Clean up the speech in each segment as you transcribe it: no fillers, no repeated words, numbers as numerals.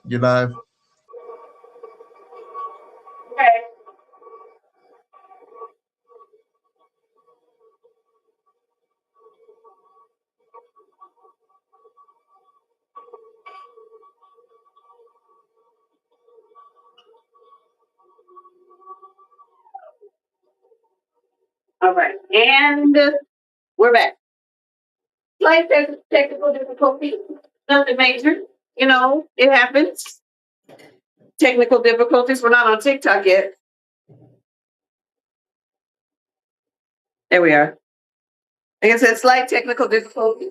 You live? Okay. All right. And we're back. Slight technical difficulty. Nothing major. You know, it happens. Technical difficulties. We're not on TikTok yet. There we are. Like I said, slight technical difficulty.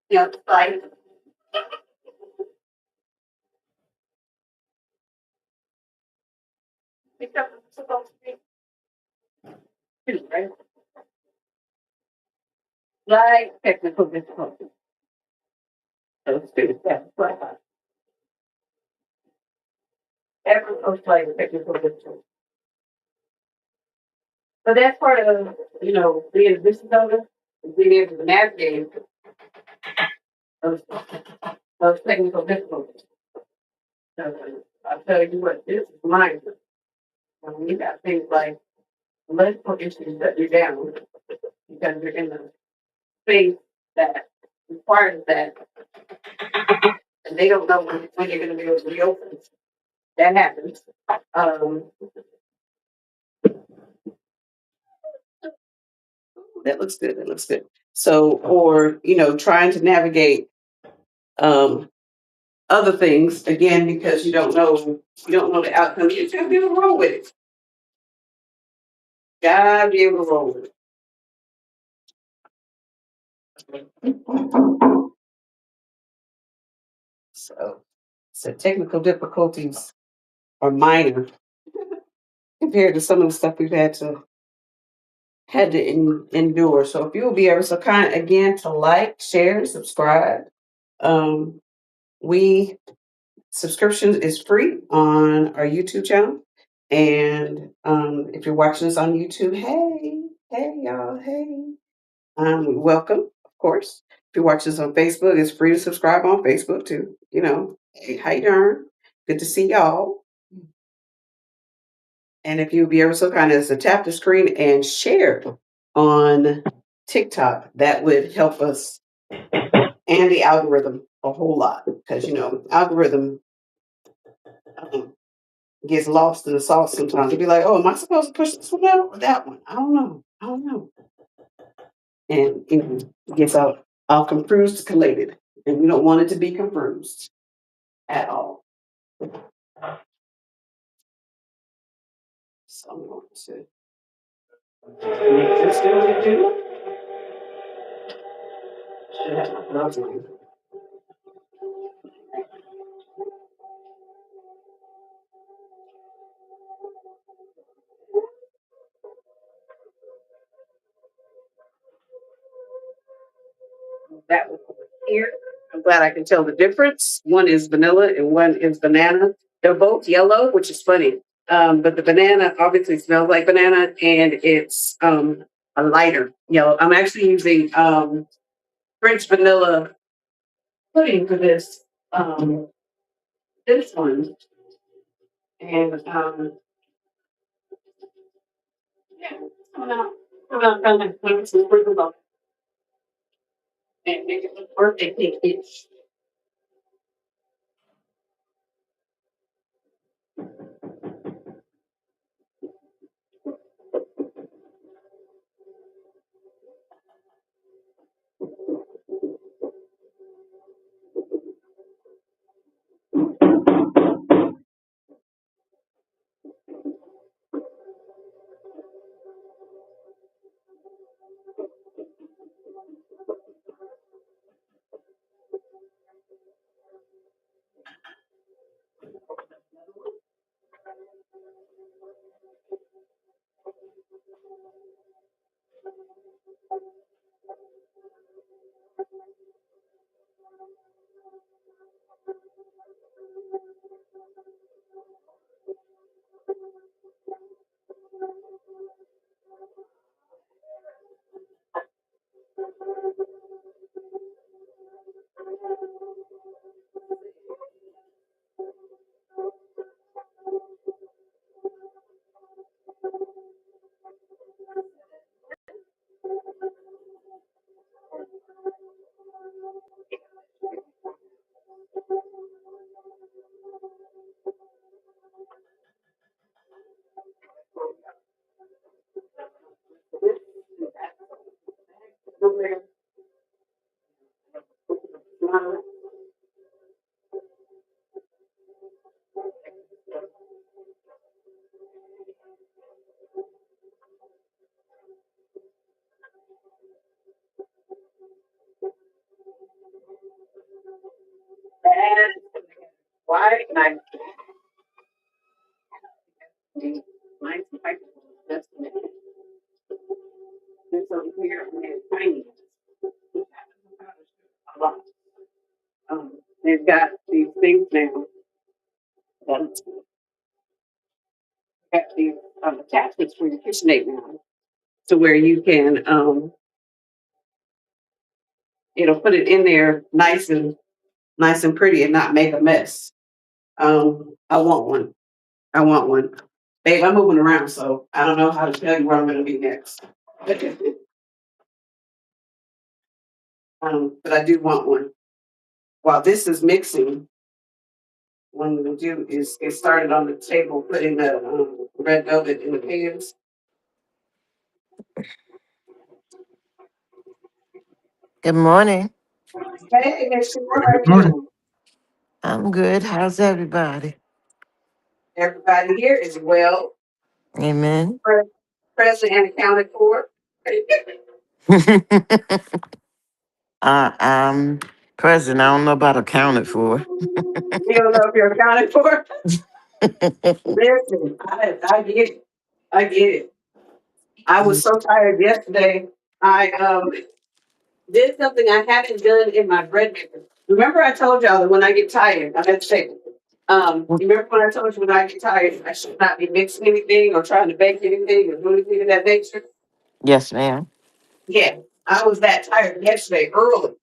You know, slight. It's supposed to be two, right? Slight technical difficulty. So let's do that. Ever so slight technical difficulty. But that's part of, you know, being a business owner, is being able to navigate those, those technical difficulties. So I'll tell you what, this is mine. When you got things like electrical issues that you're down because you're in a space that requires that, and they don't know when you're going to be able to reopen. That happens. Um, that looks good. That looks good. So, or you know, trying to navigate um, other things again because you don't know the outcome. You just gotta be able to roll with it. Gotta be able to roll with it. So technical difficulties are minor compared to some of the stuff we've had to endure. So if you will be ever so kind again to like, share, subscribe. Um, we subscription is free on our YouTube channel. And if you're watching us on YouTube, hey y'all, hey. Welcome, of course. If you're watching us on Facebook, it's free to subscribe on Facebook too. You know, hey, how you doing? Good to see y'all. And if you'd be ever so kind as to tap the screen and share on TikTok, that would help us and the algorithm a whole lot because you know algorithm um, gets lost in the sauce sometimes. You'd be like, "Oh, am I supposed to push this one out or that one? I don't know. I don't know." And it gets all confused, collated, and we don't want it to be confused at all. So I'm going to make this do. Should have my gloves on. That was here. I'm glad I can tell the difference. One is vanilla and one is banana. They're both yellow, which is funny. But the banana obviously smells like banana and it's a lighter yellow. I'm actually using French vanilla pudding for this one. And yeah, it's coming out. Coming out kind of some sprinkles on and make it look birthday cake-ish. right, and I mine's like that's there's some here and it's tiny. A lot. They've got these things now that got these attachments for your KitchenAid now, to where you can it'll put it in there nice and pretty and not make a mess. I want one. I want one. Babe, I'm moving around, so I don't know how to tell you where I'm gonna be next. But I do want one. While this is mixing, what I'm gonna do is get started on the table, putting the red velvet in the pans. Good morning. Hey, Miss Shore, how Good are you morning. doing? I'm good. How's everybody? Everybody here is well, Amen. pre- present and accounted for. I'm present. I don't know about accounted for. You don't know if you're accounted for. Listen, I get it. I get it. I was so tired yesterday. I did something I haven't done in my bread maker. Remember I told y'all that when I get tired, I had to say, you remember when I told you when I get tired, I should not be mixing anything or trying to bake anything or do anything of that nature? Yes, ma'am. Yeah, I was that tired yesterday early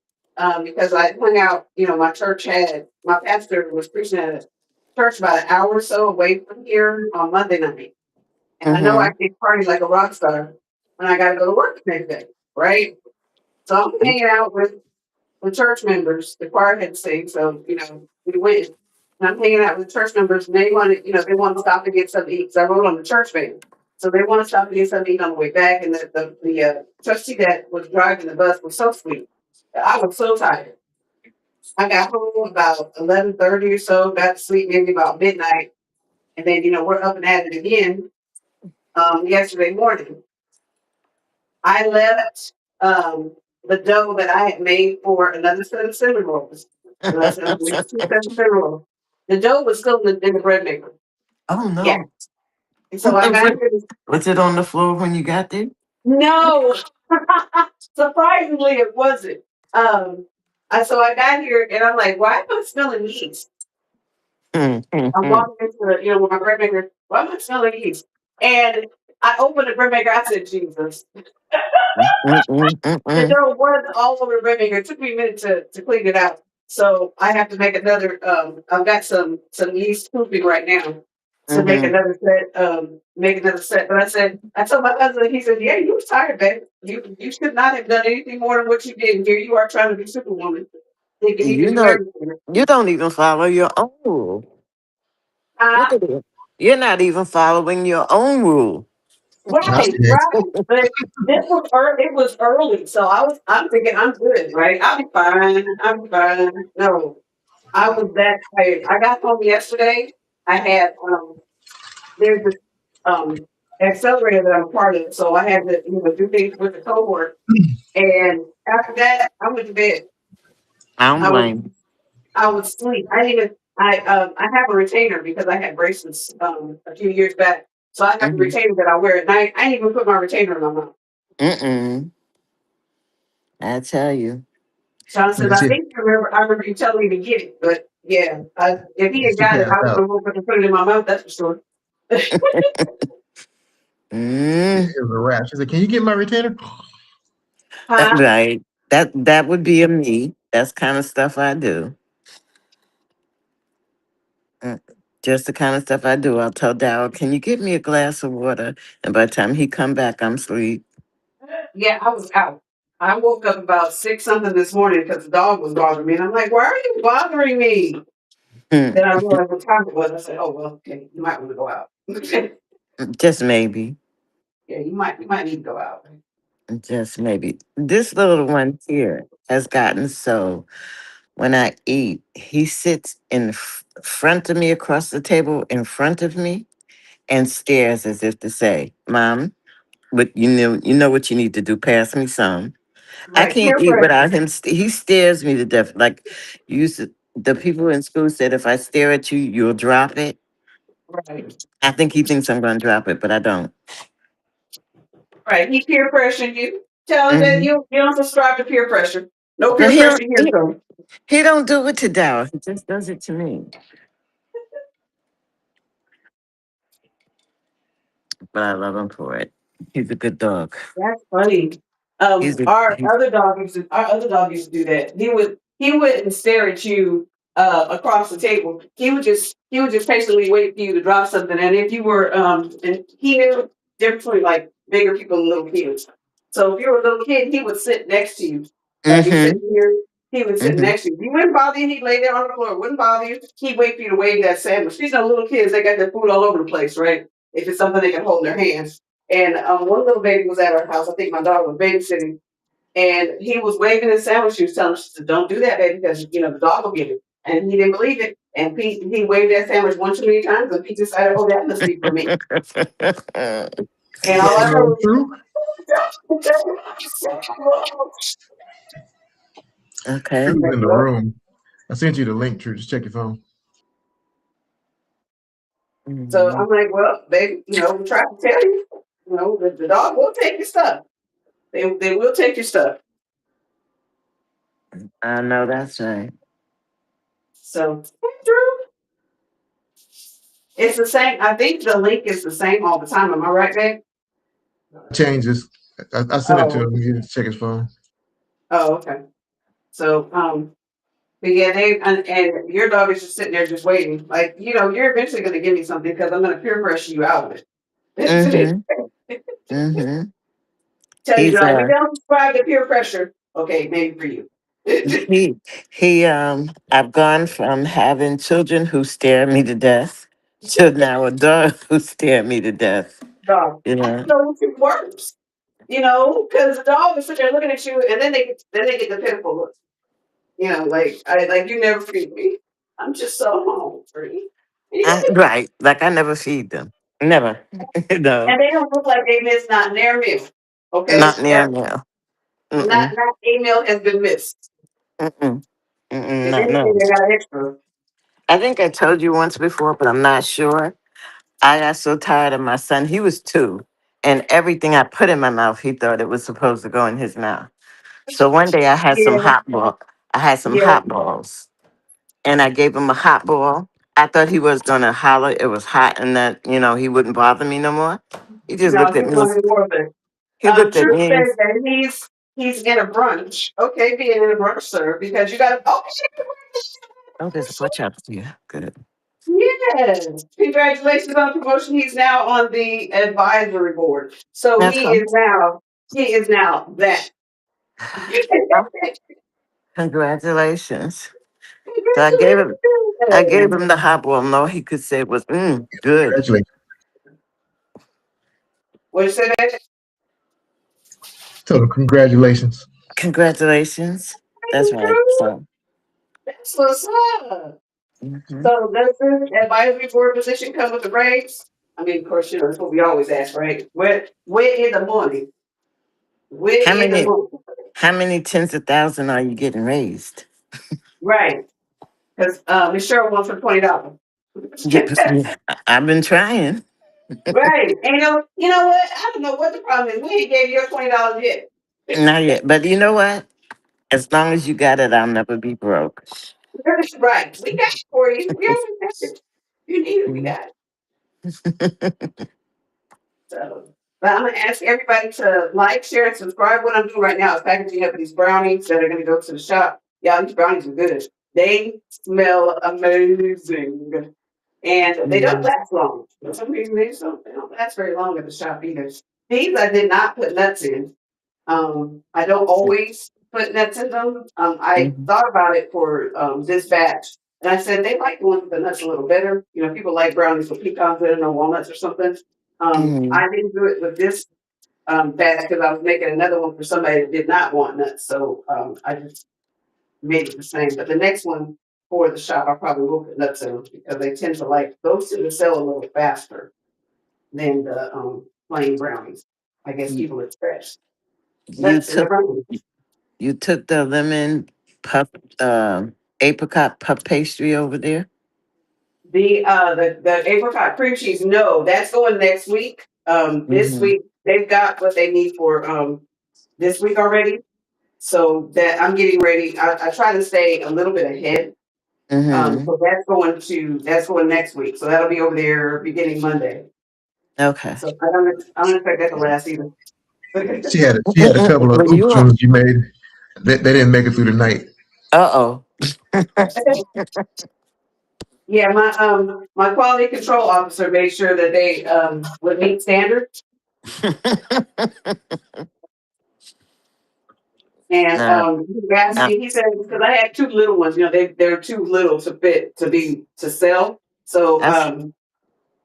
because I hung out. You know, my church had my pastor was preaching at a church about an hour or so away from here on Monday night, and I know I Mm-hmm. can party like a rock star when I got to go to work the next day, right? So I'm hanging out with church members. The choir had to sing, so we went. And I'm hanging out with church members, and they wanted, they want to stop and get something to eat. So I rode on the church van, so they want to stop and get something to eat on the way back. And the trustee that was driving the bus was so sweet. I was so tired. I got home about 11:30 or so. Got to sleep maybe about midnight, and then we're up and at it again yesterday morning. I left the dough that I had made for another set of cinnamon rolls. And I said, I'm going to make 2 sets of cinnamon rolls. The dough was still in the bread maker. Oh Yeah. no. And so I was got it here. was it on the floor when you got there? No, surprisingly, it wasn't. So I got here and I'm like, why am I smelling yeast? I'm Mm-hmm. walking into with my bread maker. Why am I smelling yeast? And I opened the bread maker. I said, Jesus. The Mm-mm. dough was all over the bread maker. It took me a minute to clean it out. So I have to make another. I've got some yeast proofing right now to make another set. But I told my husband. He said, "Yeah, you was tired, babe. You should not have done anything more than what you did. And here you are trying to be Superwoman, thinking you You can do know, everything." you don't even follow your own rule. Look Uh, at it. You're not even following your own rule. Not right, yet. right. But this was early. It was early, so I'm thinking I'm good, right? I'll be fine. I'm fine. No, I was that tired. I got home yesterday. I had there's this accelerator that I'm part of, so I had to do things with the cohort. And after that, I went to bed. I don't I was blame. I was asleep. I didn't even I have a retainer because I had braces a few years back. So I have a Mm-hmm. retainer that I wear at night. I didn't even put my retainer in my mouth. Mm-mm. I tell you. Sean Like says, I I said, think I remember you telling me to get it, but yeah, if he you had still got it, I passed would out. have woke up and put it in my mouth. That's for sure. Mm. It was a wrap. She said, "Can you get my retainer?" Huh? Right. That would be a me. That's kind of stuff I do. Mm. Just the kind of stuff I do. I'll tell Darryl, "Can you get me a glass of water?" And by the time he come back, I'm asleep. Yeah, I was out. I woke up about 6 something this morning because the dog was bothering me, and I'm like, "Why are you bothering me?" Hmm. Then I realized what time it was. I said, "Oh well, okay, you might want to go out." Yeah, Just maybe. you might need to go out. Just maybe. This little one here has gotten so when I eat, he sits in front of me across the table in front of me and stares as if to say, "Mom, but you know what you need to do. Pass me some." I Right, can't peer eat pressure. without him. He stares me to death. Like you used to. The people in school said if I stare at you, you'll drop it. Right. I think he thinks I'm going to drop it, but I don't. Right. He peer pressured you. Tell him that Hmm. you don't subscribe to peer pressure. No But peer pressure here, so he don't do it to Dow. He just does it to me. But I love him for it. He's a good dog. that's funny. He's a Our he's other dog used to do that. He wouldn't stare at you across the table. He would just patiently wait for you to drop something. And if you were and he knew difference between like bigger people and little kids. So if you were a little kid, he would sit next to you. Like you're mm-hmm. sitting here, he would sit Mm-hmm. next to you. He wouldn't bother you, he'd lay down on the floor, wouldn't bother you. He'd wait for you to wave that sandwich. These are little kids, they got their food all over the place, right? If it's something they can hold in their hands. And one little baby was at our house. I think my dog was babysitting, and he was waving his sandwich. She was telling him, she said, "Don't do that, baby, because the dog will get it." And he didn't believe it. And Pete, he waved that sandwich one too many times, and Pete decided, "Oh, that must be for me." And all I heard Doggone was, true. Okay. True's like, in the "Well," room. I sent you the link, True. Just check your phone. so Hmm. I'm like, "Well, baby, we tried to tell you, the dog will take your stuff. They will take your stuff." I know that's right. So, Drew, it's the same. I think the link is the same all the time. Am I right, babe? Changes. I sent it to Oh, him. He didn't check his phone. oh, okay. So, but yeah, and your dog is just sitting there just waiting. Like, you're eventually going to give me something because I'm going to peer pressure you out of it. Mm-hmm. Mm-hmm. Tell you, He's like, we don't subscribe to peer pressure. Okay, maybe for you. he I've gone from having children who stare me to death to now a dog who stare me to death. Dog. You I know. don't know which is worse. Because the dog is sitting there looking at you, and then they get the pitiful look. Like you never feed me. I'm just so hungry. Right. Like I never feed them. Never. No. And they don't look like they missed not their meal. Not Okay, near now. Mm-mm. not a meal has been missed. Mm-mm. Mm-mm. If Not anything, no. they got extra. I think I told you once before, but I'm not sure. I got so tired of my son. He was 2, and everything I put in my mouth, he thought it was supposed to go in his mouth. So one day I had some Yeah, hot ball. I had some yeah. hot balls, and I gave him a hot ball. I thought he was gonna holler. It was hot, and that he wouldn't bother me no more. He just No, looked he at me. wanted more of it. He looked at Truth me and says that he's in a brunch. Okay, being in a brunch, sir, because you got to. Oh, oh, there's a punch out for you. Good. yes! Congratulations on promotion. He's now on the advisory board. So That's all. he is now that. Oh, congratulations. So I gave him the hot ball. No, he could say it was good. Congratulations. What you say that? Tell him congratulations. Congratulations. That's right. So. That's what's up. Hmm. So does this advisory board position come with the raise? I mean, of course, that's what we always ask, right? Where in the money? Where How in the many money? how many tens of thousands are you getting raised? Right. Because Miss Cheryl wants for $20. Yeah, yeah, I've been trying. Right. And you know what? I don't know what the problem is. We ain't gave you your $20 yet. Not yet. But you know what? As long as you got it, I'll never be broke. Right. We got it for you. We always got it. You need it, we Mhm. got it. So, but I'm gonna ask everybody to like, share, and subscribe. What I'm doing right now is packaging up these brownies that are gonna go to the shop. Yeah, these brownies are good. They smell amazing, and they don't Mhm. last long. For some reason, they don't last very long at the shop either. These I did not put nuts in. I don't always put nuts in them. I Mhm. thought about it for this batch, and I said they like the ones with the nuts a little better. People like brownies with pecans in it or walnuts or something. Mhm. I didn't do it with this batch because I was making another one for somebody that did not want nuts. So I just made it the same. But the next one for the shop, I probably will put nuts in them because they tend to like those tend to sell a little faster than the plain brownies. I guess You, people expect you nuts in the took brownies. you took the lemon puff. apricot puff pastry over there? The apricot cream cheese, no, that's going next week. This Mm-hmm. week they've got what they need for this week already. So that I'm getting ready. I try to stay a little bit ahead. Mm-hmm. So that's going next week. So that'll be over there beginning Monday. Okay. So I don't expect that to last either. She had a couple of Well, oops you are. tunes you made. They didn't make it through the night. Uh Yeah, my quality control officer made sure that they would meet standards. And oh. he asked Uh, me, he said, because I had two little ones, they're too little to fit to sell. So that's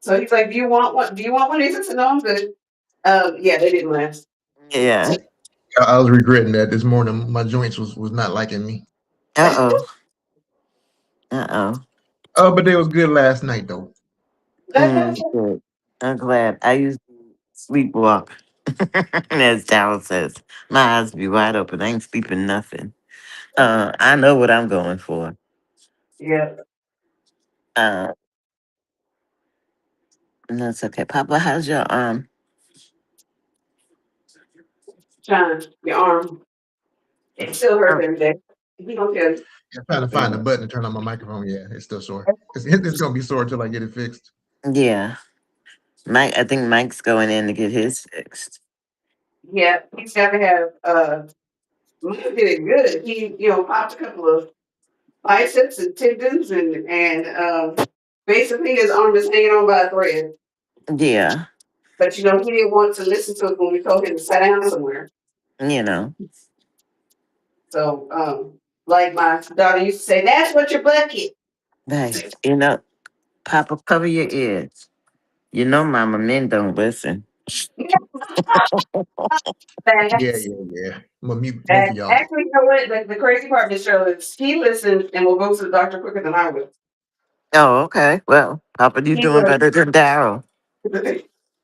so he's like, do you want one of these? I said, no, I'm good. Yeah, they didn't last. yeah. I was regretting that this morning. My joints was not liking me. Uh oh. But they was good last night though. Good. I'm glad. I used to sleepwalk, as Dallas says. My eyes be wide open. I ain't sleeping nothing. I know what I'm going for. Yeah, Uh, and that's okay. Papa, how's your John, your arm, it still hurts Oh, every day. He don't tell you. I'm trying to find the yeah. button to turn on my microphone. Yeah, it's still sore. It's gonna be sore until I get it fixed. Yeah. Mike, I think Mike's going in to get his fixed. Yeah, he's got to have. Mike did it good. He popped a couple of biceps and tendons and basically his arm is hanging on by a thread. Yeah. But he didn't want to listen to it when we told him to sit down somewhere. You know, So like my daughter used to say, that's what your butt is. hey, Papa, cover your ears. You know, Mama, men don't listen. Yeah, Facts. yeah, yeah. I'm gonna mute both of And y'all. actually, you know what? The crazy part, Miss Shirley, is he listens and will go to the doctor quicker than I will. Oh, okay. Well, Papa, you He doing will. better than Daryl.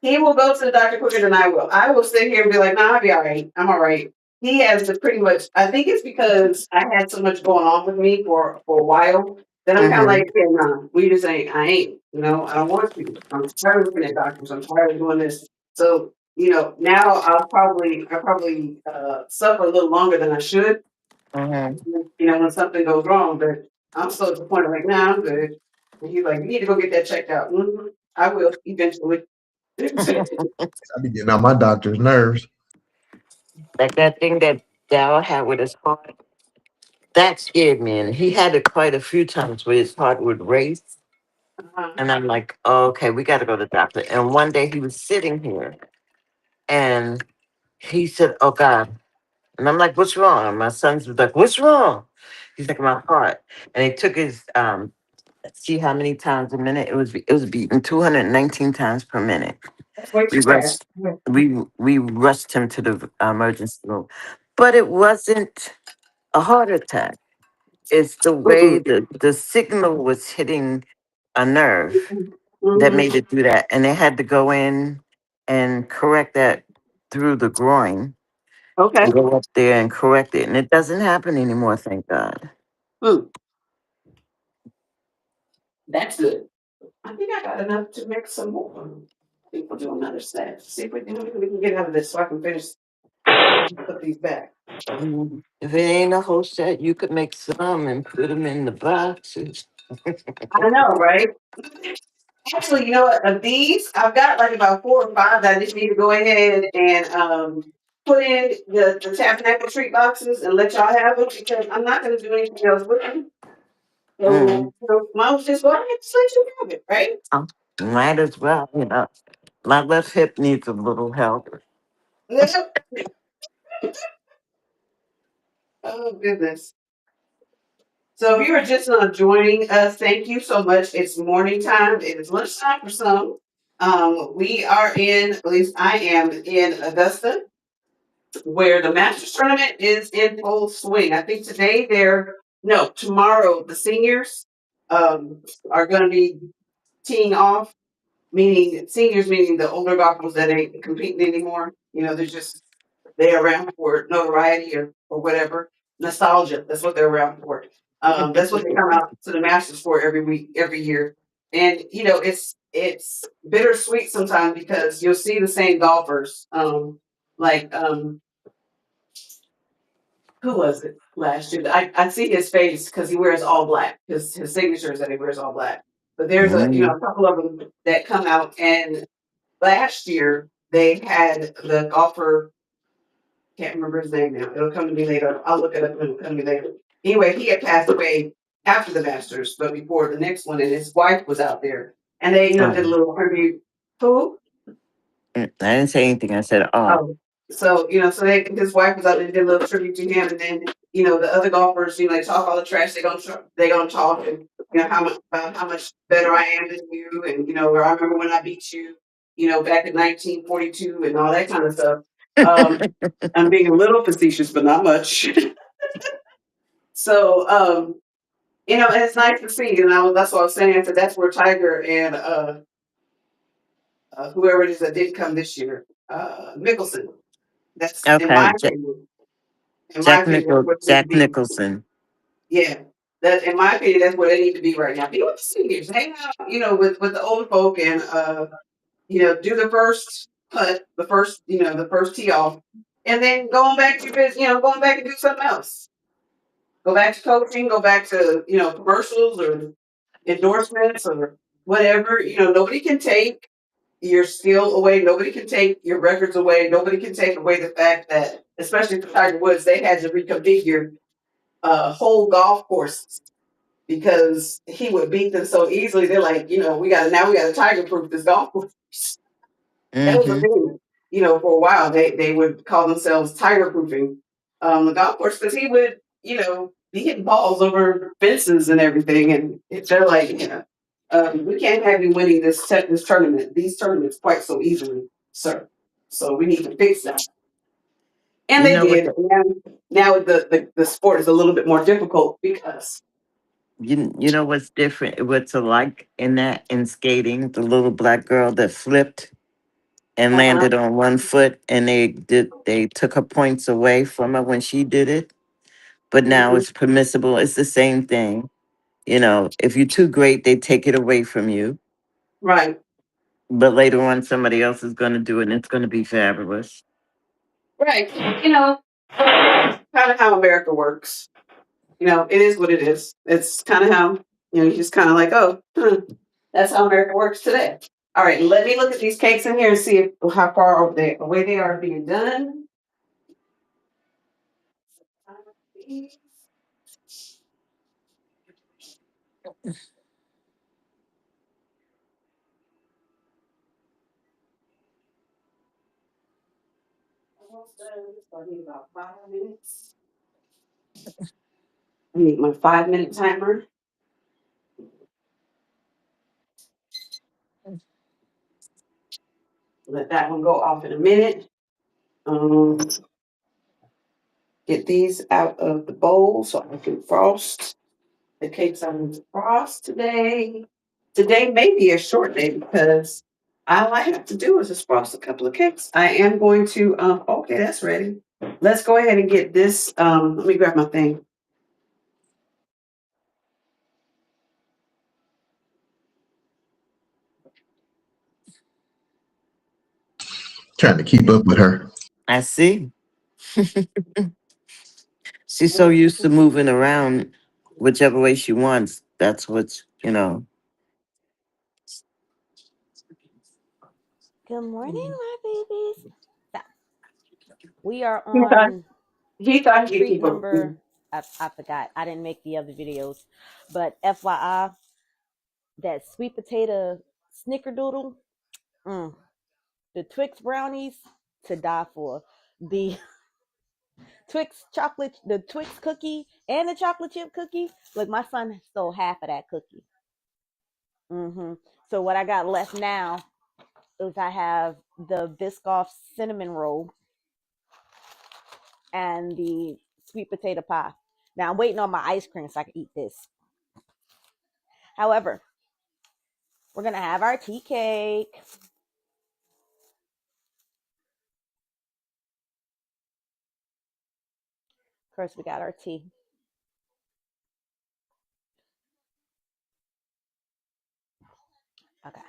He will go to the doctor quicker than I will. I will sit here and be like, "Nah, I'll be all right. I'm all right." He has to pretty much. I think it's because I had so much going on with me for a while that I'm kind of Mm-hmm. like, "Yeah, nah, we just ain't. I ain't. I don't want to. I'm tired of looking at doctors. I'm tired of doing this." So now I probably suffer a little longer than I should. Mm-hmm. When something goes wrong, but I'm so to the point of like, "Nah, I'm good." And he's like, "You need to go get that checked out." I will eventually. I be getting on my doctor's nerves. Like that thing that Daryl had with his heart, that scared me. And he had it quite a few times where his heart would race. Uh-huh. And I'm like, oh, okay, we got to go to the doctor. And one day he was sitting here and he said, oh, God. And I'm like, what's wrong? And my son's was like, what's wrong? He's like, my heart. And he took his, see how many times a minute it was beating 219 times per minute. That's way We too fast. rushed, we rushed him to the emergency room. But it wasn't a heart attack. It's the way Mm-mm. the signal was hitting a nerve that Mm-hmm. made it do that. And they had to go in and correct that through the groin Okay. and go up there and correct it. And it doesn't happen anymore, thank God. Mm, that's good. I think I got enough to make some more. I think we'll do another set. See if we can get out of this so I can finish put these back. If it ain't a whole set, you could make some and put them in the boxes. I know, right? Actually, you know what? Of these, I've got like about 4 or 5 that I just need to go ahead and put in the tabernacle treat boxes and let y'all have them because I'm not going to do anything else with them. Mm. So, mom's just go ahead and let you have it, right? Oh, might as well, My left hip needs a little help. Oh, goodness. So if you are just not joining us, thank you so much. It's morning time. It is lunchtime for some. We are at least I am in Augusta, where the Masters tournament is in full swing. I think no, tomorrow, the seniors are going to be teeing off, meaning seniors, meaning the older golfers that ain't competing anymore. They're around for notoriety or whatever. Nostalgia. That's what they're around for. That's what they come out to the Masters for every week, every year. And it's bittersweet sometimes because you'll see the same golfers. Like who was it last year? I see his face because he wears all black. His signature is that he wears all black. But there's Mm, a couple of them that come out, and last year they had the golfer, can't remember his name now. It'll come to me later. I'll look it up and it'll come to me later. Anyway, he had passed away after the Masters, but before the next one, and his wife was out there, and they did a oh, little tribute. Who? I didn't say anything. I said, oh. Oh, so so his wife was out there, did a little tribute to him, and then the other golfers, they talk all the trash. They gonna talk, and how much about how much better I am than you, and or I remember when I beat you, back in 1942, and all that kind of stuff. Um, I'm being a little facetious, but not much. So, and it's nice to see. And that's what I was saying. So that's where Tiger and whoever it is that did come this year, Mickelson. That's in Okay, my opinion. In my Jack opinion, that's what they need to Jack be. Nicholson. Yeah, that in my opinion, that's where they need to be right now. Be with the seniors, hang out, with the old folk, and do the first putt, the first tee off, and then going back to your business, going back and do something else. Go back to coaching, go back to, commercials or endorsements or whatever. Nobody can take your skill away. Nobody can take your records away. Nobody can take away the fact that, especially for Tiger Woods, they had to reconfigure whole golf courses because he would beat them so easily. They're like, we got to Tiger proof this golf course. That was a Mm-hmm. thing. For a while they would call themselves tiger proofing the golf course because he would, be hitting balls over fences and everything, and they're like, we can't have you winning this tournament, these tournaments quite so easily, sir. So we need to fix that, and You they know what? did. And now the sport is a little bit more difficult because You know what's different? What's alike in that in skating? The little black girl that flipped and uh-huh, landed on one foot, and they took her points away from her when she did it. But now mhm, it's permissible. It's the same thing. If you're too great, they take it away from you. right, But later on, somebody else is going to do it, and it's going to be fabulous. right. Kind of how America works. It is what it is. It's kind of how, you just kind of like, oh, that's how America works today. All right, let me look at these cakes in here and see how far away they are being done. Almost done. So I need about 5 minutes. I need my 5 minute timer. Let that one go off in a minute. Um, get these out of the bowl so I can frost the cakes I'm going to frost today. Today may be a short day because all I have to do is just frost a couple of cakes. I am going to, okay, that's ready. Let's go ahead and get this. Let me grab my thing. Trying to keep up with her. I see. She's so used to moving around whichever way she wants. That's what's. Good morning, my babies. So, we are He thought on he thought he'd treat keep up. number. I forgot. I didn't make the other videos, but FYI, that sweet potato snickerdoodle, mm, the Twix brownies to die for. The the Twix cookie, and the chocolate chip cookie. Look, my son stole half of that cookie. So what I got left now is I have the Biscoff cinnamon roll and the sweet potato pie. Now I'm waiting on my ice cream so I can eat this. However, we're gonna have our tea cake. First, we got our tea. Okay.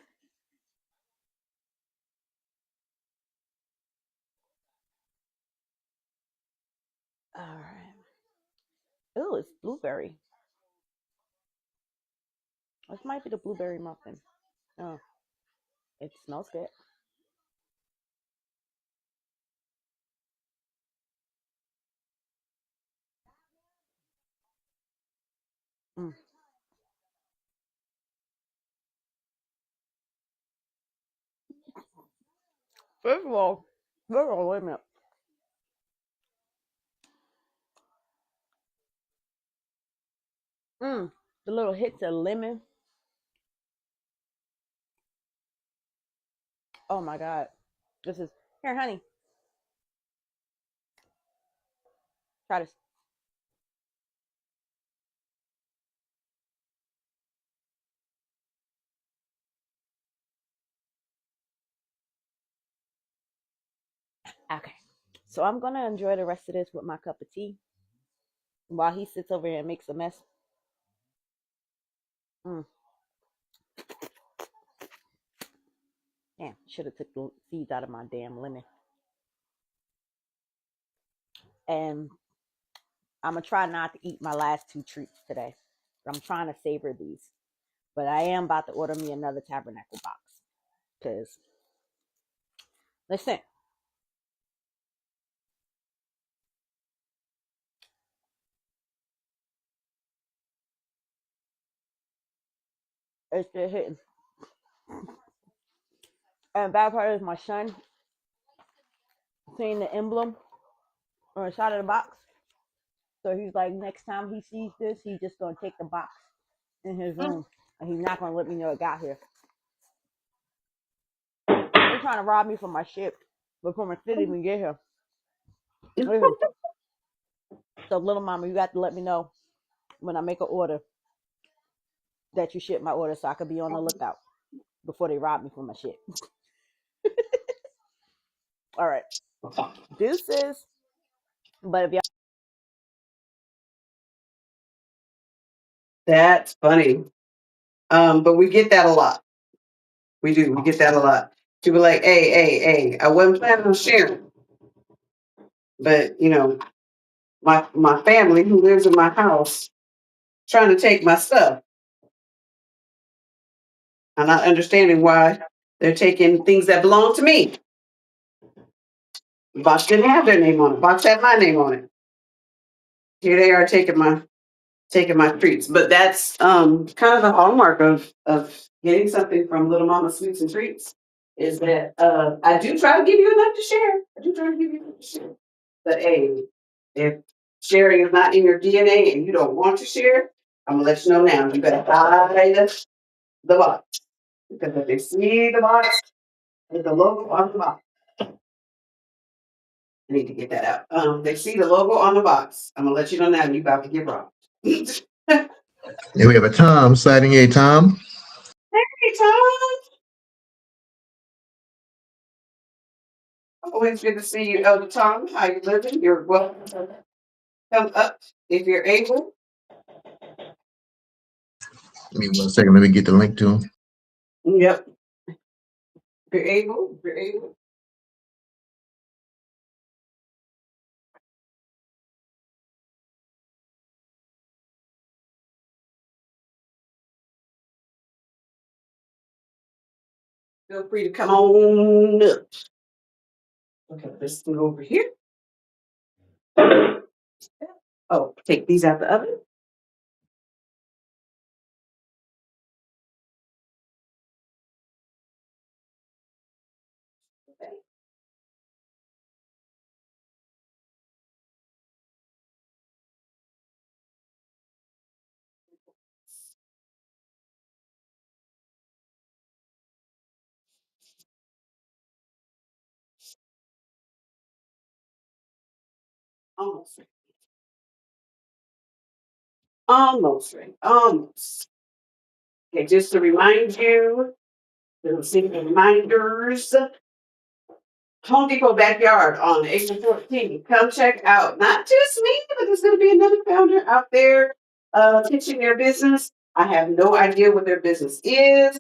All right. Oh, it's blueberry. This might be the blueberry muffin. Oh, it smells good. Mm. First of all, wait a minute. The little hits of lemon. Oh my god. This is here, honey. Try this. Okay. So I'm gonna enjoy the rest of this with my cup of tea while he sits over here and makes a mess. Mm. Damn, should have took the seeds out of my damn lemon. And I'm gonna try not to eat my last two treats today. I'm trying to savor these, but I am about to order me another Tabernacle box because listen, it's still hitting. And the bad part is my son seeing the emblem on the side of the box. So he's like, next time he sees this, he's just gonna take the box in his room, and he's not gonna let me know it got here. They're trying to rob me from my ship before my city even get here. Listen, so little mama, you got to let me know when I make an order that you ship my order, so I could be on the lookout before they rob me from my ship. All right, deuces. But if y'all That's funny. But we get that a lot. We do. We get that a lot. People like, hey, I wasn't planning on sharing, but my family who lives in my house trying to take my stuff. I'm not understanding why they're taking things that belong to me. The box didn't have their name on it. The box had my name on it. Here they are taking my treats. But that's kind of the hallmark of getting something from Little Mama Sweets and Treats is that I do try to give you enough to share. I do try to give you enough to share. But hey, if sharing is not in your DNA and you don't want to share, I'm gonna let you know now. You better hide the box because if they see the box with the logo on the box, I need to get that out. They see the logo on the box. I'm gonna let you know now. You about to get robbed. Hey, And we have a Tom sighting. A Tom. Tom. Always good to see you, Elder Tom. How you living? You're welcome to come up if you're able. Give me 1 second. Let me get the link to him. Yep. If you're able, if you're able. Feel free to come on up. Okay, let's go over here. Oh, take these out the oven. Okay. Almost ready. Almost ready. Almost. Okay, just to remind you, little city reminders. Home Depot backyard on April 14th. Come check out not just me, but there's going to be another founder out there pitching their business. I have no idea what their business is.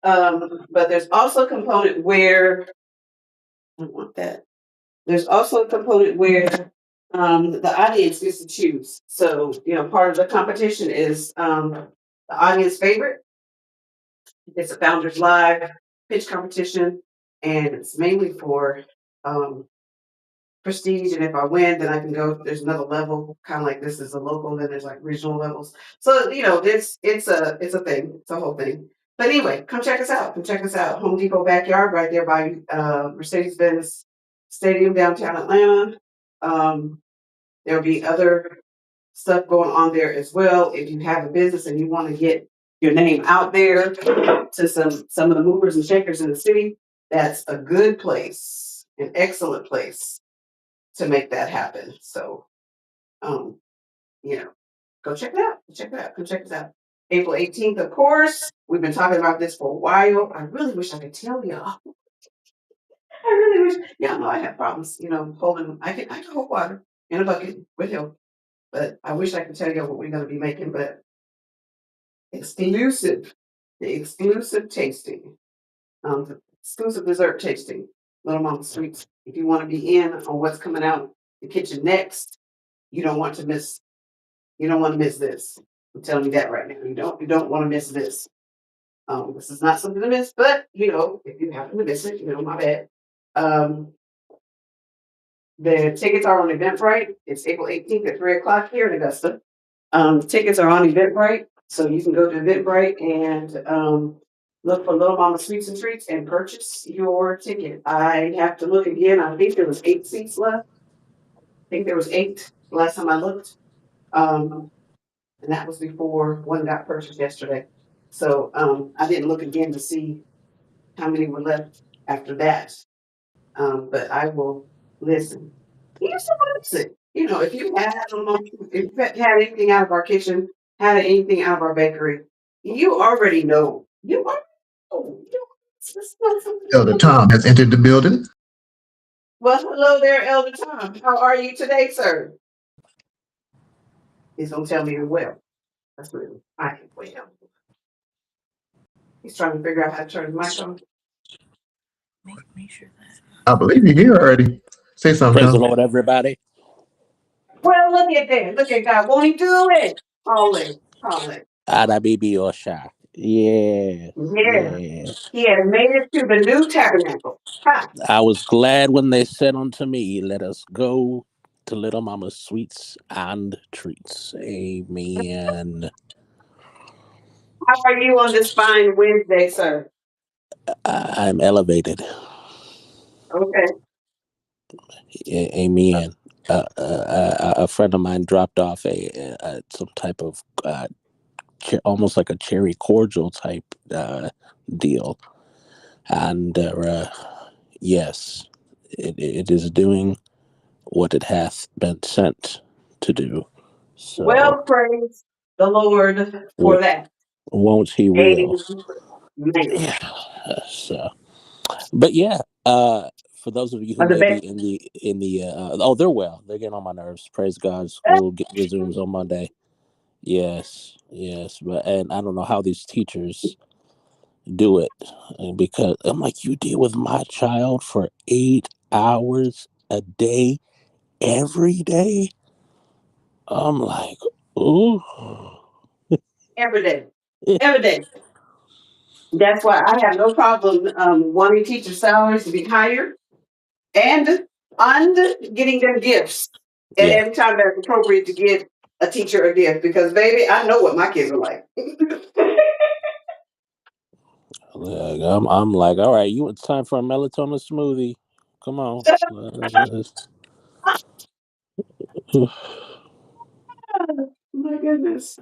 But there's also a component where I don't want that. There's also a component where the audience gets to choose. So, part of the competition is the audience favorite. It's a Founders Live pitch competition, and it's mainly for um, prestige. And if I win, then I can go. There's another level, kind of like this is a local. Then there's like regional levels. So it's a thing. It's a whole thing. But anyway, come check us out. Come check us out. Home Depot backyard, right there by Mercedes-Benz Stadium, downtown Atlanta. There'll be other stuff going on there as well. If you have a business and you want to get your name out there to some of the movers and shakers in the city, that's a good place, an excellent place to make that happen. So, um, go check it out. Check it out. Go check us out. April 18th, of course. We've been talking about this for a while. I really wish I could tell y'all. I really wish y'all know I have problems, holding. I can hold water in a bucket with help, but I wish I could tell you what we're going to be making. But exclusive, the exclusive tasting, the exclusive dessert tasting, Little Mama Sweets. If you want to be in on what's coming out the kitchen next, you don't want to miss. You don't want to miss this. I'm telling you that right now. You don't want to miss this. This is not something to miss, but if you happen to miss it, my bad. Um, the tickets are on Eventbrite. It's April 18th at 3 o'clock here in Augusta. Tickets are on Eventbrite, so you can go to Eventbrite and look for Little Mama Sweets and Treats and purchase your ticket. I have to look again. I think there was 8 seats left. I think there was 8 last time I looked. And that was before one got purchased yesterday. So I didn't look again to see how many were left after that. But I will listen. You still listen. If you if you had anything out of our kitchen, had anything out of our bakery, you already know. You already know. It's not Elder something. Tom has entered the building. Well, hello there, Elder Tom. How are you today, sir? He's gonna tell me you're well. That's really I am well. He's trying to figure out how to turn the mic on. I believe you're here already. Say something, Praise the Tom. Lord, everybody. Well, look at that. Look at God. Won't he do it? Call it. Call it. Adabibi Osha. Yeah, Yeah. yeah. He has made it to the new tabernacle. Ha. I was glad when they said unto me, let us go to little mama's sweets and treats. Amen. How are you on this fine Wednesday, sir? I'm elevated. Okay. Amen. A friend of mine dropped off some type of almost like a cherry cordial type deal, and yes, it is doing what it hath been sent to do. So Well, praise the Lord for that. won't he will. Amen. Yeah. So, but yeah, for those of you who Are the may be best. in the oh, they're well. They're getting on my nerves. Praise God. School resumes on Monday. Yes, yes, but and I don't know how these teachers do it because I'm like, you deal with my child for 8 hours a day every day. I'm like, ooh. Every day. Every day. That's why I have no problem wanting teacher salaries to be higher and getting them gifts at Yeah. every time that's appropriate to give a teacher a gift because baby, I know what my kids are like. Like, I'm like, all right, it's time for a melatonin smoothie. Come on. My goodness.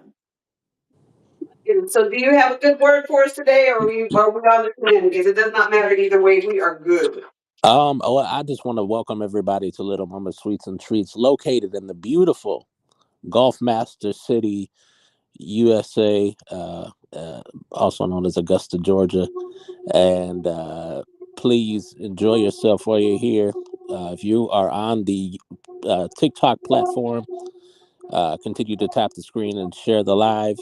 So do you have a good word for us today or are we on the plan? Because it does not matter either way, we are good. Oh, I just want to welcome everybody to Little Mama Sweets and Treats, located in the beautiful Gulf Master City, USA, also known as Augusta, Georgia. And please enjoy yourself while you're here. If you are on the TikTok platform, continue to tap the screen and share the live.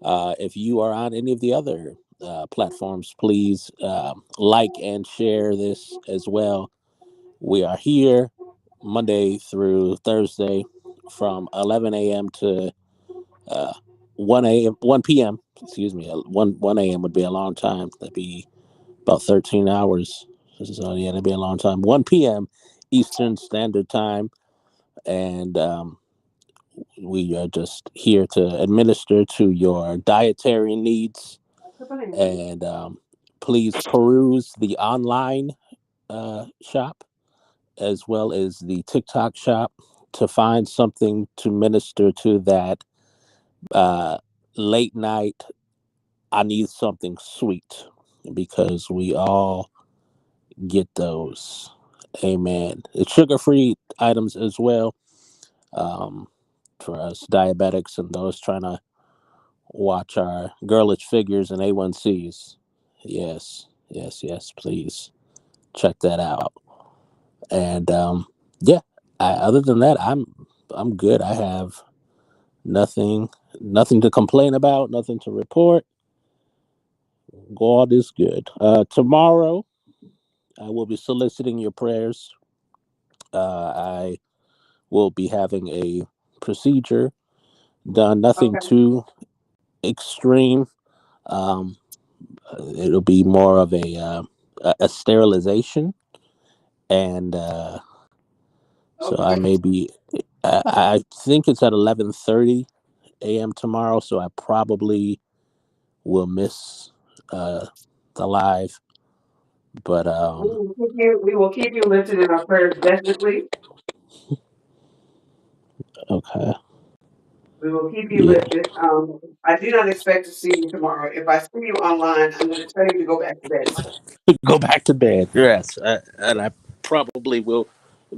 If you are on any of the other platforms, please like and share this as well. We are here Monday through Thursday from 11 a.m. to uh, 1 p.m. Excuse me, 1 a.m. would be a long time. That'd be about 13 hours. So yeah, that'd be a long time. 1 p.m. Eastern Standard Time, and we are just here to administer to your dietary needs. And please peruse the online shop as well as the TikTok shop to find something to minister to that uh, late night. I need something sweet because we all get those. Amen. It's sugar free items as well um, for us diabetics and those trying to watch our girlish figures and A1Cs. Yes, yes, yes, please check that out. And yeah, other than that, I'm good. I have nothing nothing to complain about, nothing to report. God is good. Tomorrow, I will be soliciting your prayers. I will be having a procedure done, nothing Okay. too extreme. Um, it'll be more of a sterilization, and so I Okay. may be. I think it's at 11:30 a.m. tomorrow, so I probably will miss uh, the live. But We will keep you lifted in our prayers, definitely. okay, We will keep you yeah, lifted. I do not expect to see you tomorrow. If I see you online, I'm going to tell you to go back to bed, sir. go back to bed. Yes, and I probably will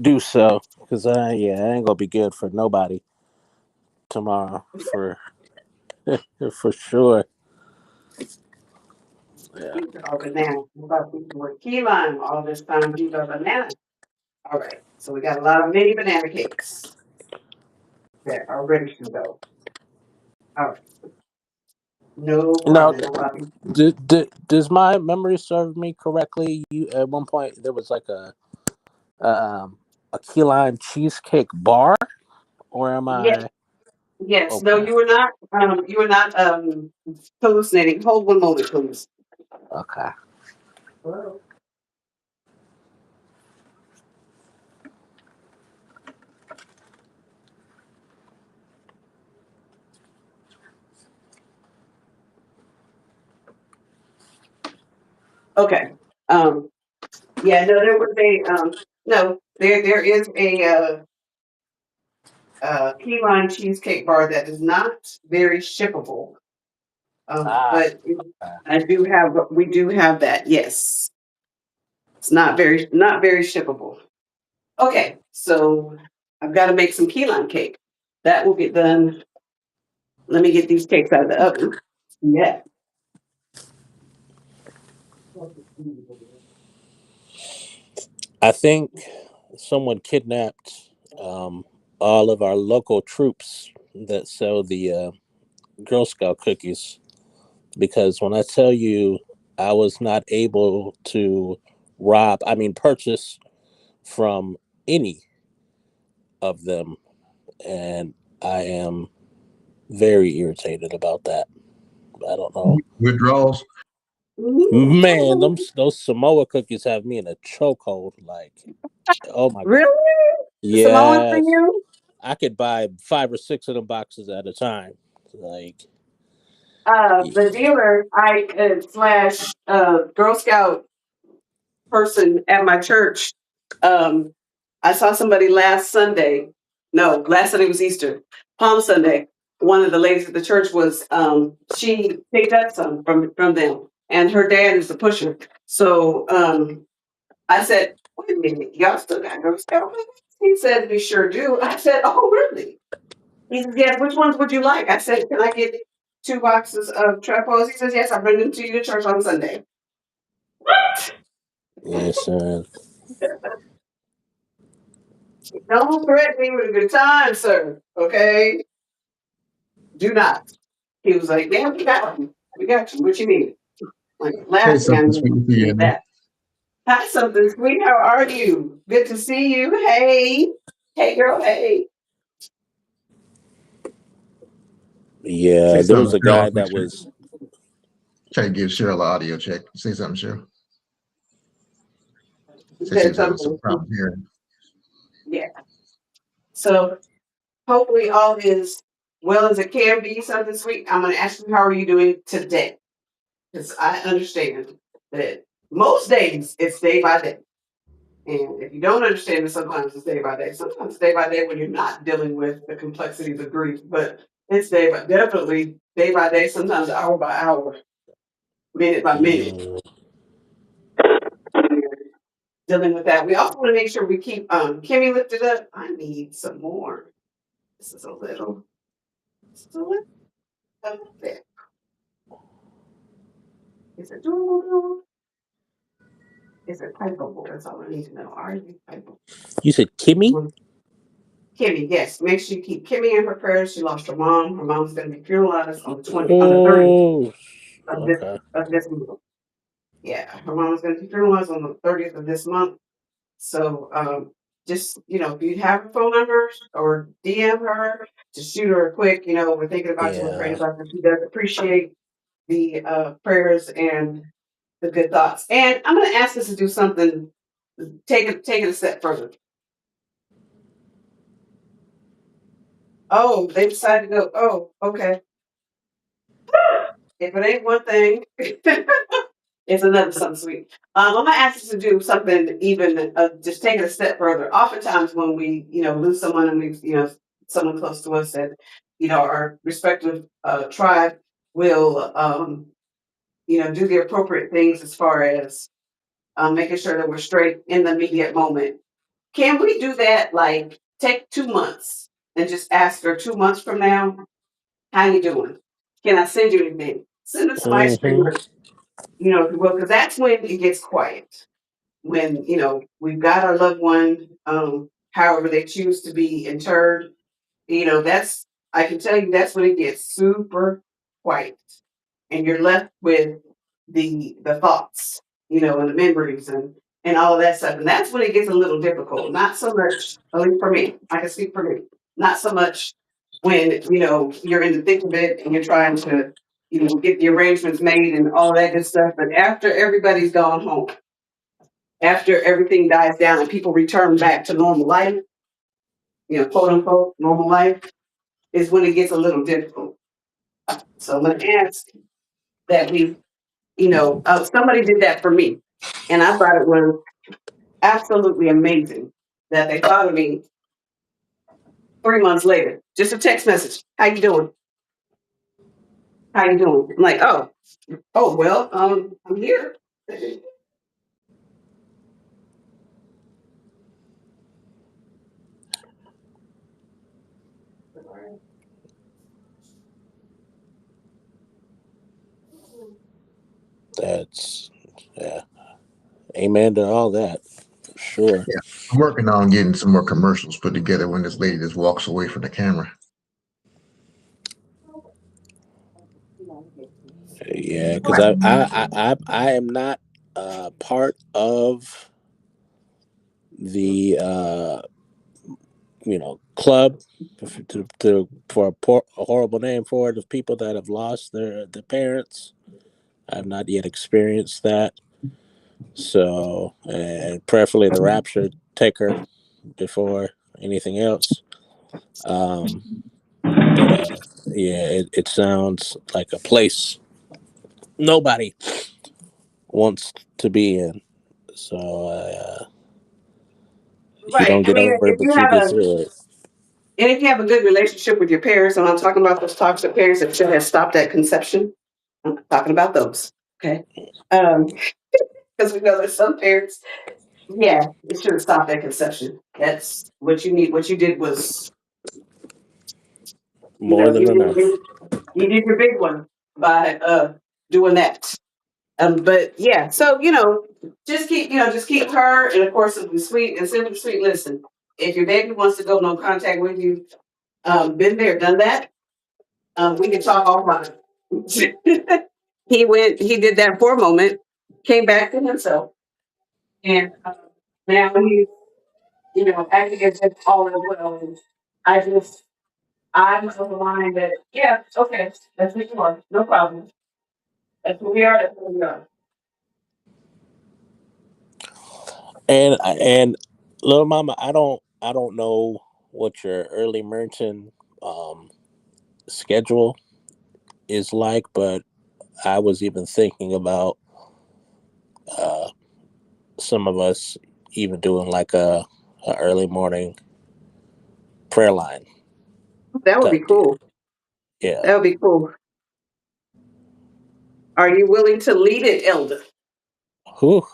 do so because yeah, I ain't gonna be good for nobody tomorrow for sure. Yeah. These are bananas. I thought these were key lime all this time. These are bananas. All right. So we got a lot of mini banana cakes that are ready to go. All right. No Now, problem. No problem. does my memory serve me correctly? You at one point there was like a key lime cheesecake bar, or am Yes. I Yes. No, okay? you were not. You were not hallucinating. Hold one moment, please. Okay. Hello. Okay. Um. Yeah. No, there was a. No, there is a key lime cheesecake bar that is not very shippable. Ah, But okay. we do have that. Yes, it's not very shippable. Okay, so I've got to make some key lime cake. That will get done. Let me get these cakes out of the oven. Yeah. I think someone kidnapped all of our local troops that sell the Girl Scout cookies because when I tell you I was not able to purchase from any of them, and I am very irritated about that. I don't know. Withdrawals. Man, those Samoa cookies have me in a chokehold. Like, oh my god. Really? The Samoan for Yes. you? I could buy 5 or 6 of them boxes at a time. Like, The dealer, I slash Girl Scout person at my church. Um, I saw somebody last Sunday. No, last Sunday was Easter. Palm Sunday. One of the ladies at the church was she picked up some from them, and her dad is a pusher. So I said, "Wait a minute, y'all still got Girl Scout cookies?" He said, "We sure do." I said, "Oh, really?" He says, "Yes. Which ones would you like?" I said, "Can I get 2 boxes of trapos?" He says, "Yes. I'll bring them to you to church on Sunday." What? yes, Don't threaten me with a good time, sir. Okay? Do not. He was like, "Yeah, we got you. We got you. What you need?" Like Hey, last thing I something sweet to see you need in there. that. Hi, something sweet. How are you? Good to see you. Hey, hey, girl. Hey. Say Yeah, there was something, a Cheryl. guy that was. Try to give Cheryl an audio check. Say something, Cheryl. You Said she said was having some something. problem hearing. Yeah. So hopefully all is well as it can be. Something sweet. I'm gonna ask you, how are you doing today? Because I understand that most days it's day by day. And if you don't understand it, sometimes it's day by day. Sometimes it's day by day when you're not dealing with the complexities of grief, but it's definitely day by day, sometimes hour by hour, minute by minute, Mm, dealing with that. We also want to make sure we keep Kimmy lifted up. I need some more. This is a little, this is a little bit. Is it doable? Is it typeable? That's all I need to know. Are you typeable? you said Kimmy? Kimmy, yes. Make sure you keep Kimmy in her prayers. She lost her mom. Her mom's going to be funeralized on the 30th Oh, of this okay. of this month. Yeah, her mom's going to be funeralized on the 30th of this month. So just if you have her phone number or DM her, just shoot her a quick. We're thinking about you. We're praying Yeah. about you. She does appreciate the prayers and the good thoughts. And I'm going to ask us to do something. Take it a step further. Oh, they decided to go. Oh, okay. If it ain't one thing, it's another something sweet. I'm gonna ask us to do something even just take it a step further. Oftentimes when we, lose someone and we, someone close to us that, our respective tribe will, do the appropriate things as far as making sure that we're straight in the immediate moment. Can we do that? Like take 2 months and just ask her 2 months from now, how you doing? Can I send you anything? Send us some ice cream, Mm-hmm. or, if you will, because that's when it gets quiet. When, we've got our loved one, however they choose to be interred, that's, I can tell you, that's when it gets super quiet. And you're left with the thoughts, and the memories and all of that stuff. And that's when it gets a little difficult. Not so much, at least for me, I can speak for me. Not so much when you're in the thick of it and you're trying to get the arrangements made and all that good stuff. But after everybody's gone home, after everything dies down and people return back to normal life, quote unquote normal life, is when it gets a little difficult. So I'm gonna ask that we somebody did that for me. And I thought it was absolutely amazing that they thought of me 3 months later. Just a text message. How you doing? How you doing? I'm like, oh well, I'm here. That's yeah. Amen to all that. For sure. Yeah, I'm working on getting some more commercials put together when this lady just walks away from the camera. Yeah, because I am not part of the club for a horrible name for it of people that have lost their parents. I've not yet experienced that. So, and preferably the rapture taker before anything else. Um, but yeah, it sounds like a place nobody wants to be in. So you Right. don't I get mean, over it, but you get through it. if you have a good relationship with your parents, and I'm talking about those toxic parents that should have stopped at conception. I'm talking about those. Okay. Because we know there's some parents, yeah, it should have stopped at conception. That's what you need. What you did was, More than enough. you did your big one by doing that. But yeah, so just keep her, and of course it'll be sweet and simply sweet. Listen, if your baby wants to go no contact with you, been there, done that. We can talk offline. he did that for a moment, came back to himself, and now he's, acting as if all is well. And I'm of the mind that, yeah, okay, that's what you are, no problem. That's who we are, that's who we are. And little mama, I don't know what your early merchant schedule is like, but I was even thinking about uh, some of us even doing like a early morning prayer line That would be type deal. cool. Yeah. That would be cool. Are you willing to lead it, Elder? Whew.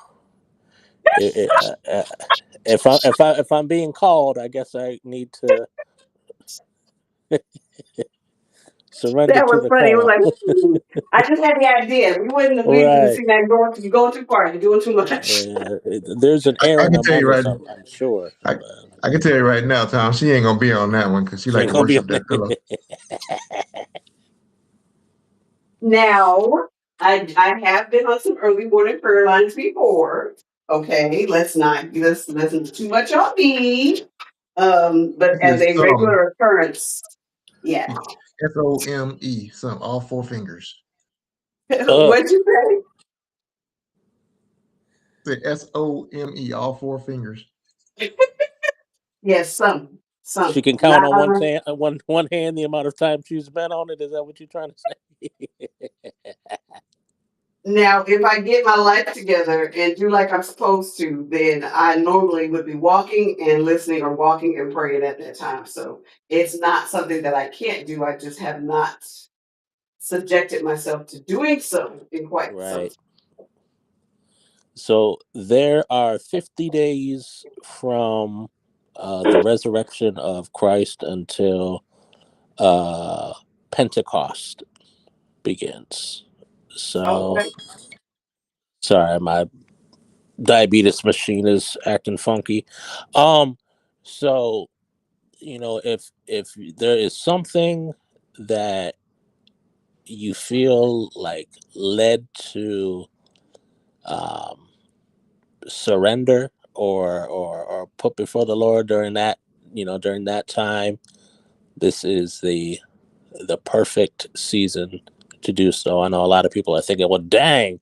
If I'm being called, I guess I need to surrender That to was the funny. It was call. like, I just had the idea. We wouldn't agree to Right. see that going. You're going too far. You're doing too much. There's an I error in can the tell you mothers, right. I'm sure. I But I can tell you right now, Tom. She ain't gonna be on that one because she she like ain't to gonna be worship on that pillow. it. Now, I have been on some early morning prayer lines before. Okay, let's not too much on me. But This as is a some regular occurrence, yeah. SOME. Some all four fingers. uh, What'd you say? Say SOME. All four fingers. Yes, she some. can count Not on one hand the amount of time she's been on it. Is that what you're trying to say? now. If I get my life together and do like I'm supposed to, then I normally would be walking and listening or walking and praying at that time. So it's not something that I can't do. I just have not subjected myself to doing so in quite some. Right. So there are 50 days from the resurrection of Christ until uh, Pentecost begins. Oh, So okay. sorry, my diabetes machine is acting funky. Um, so if there is something that you feel like led to um, surrender or put before the Lord during that time, this is the perfect season to do so. I know a lot of people are thinking, well, dang,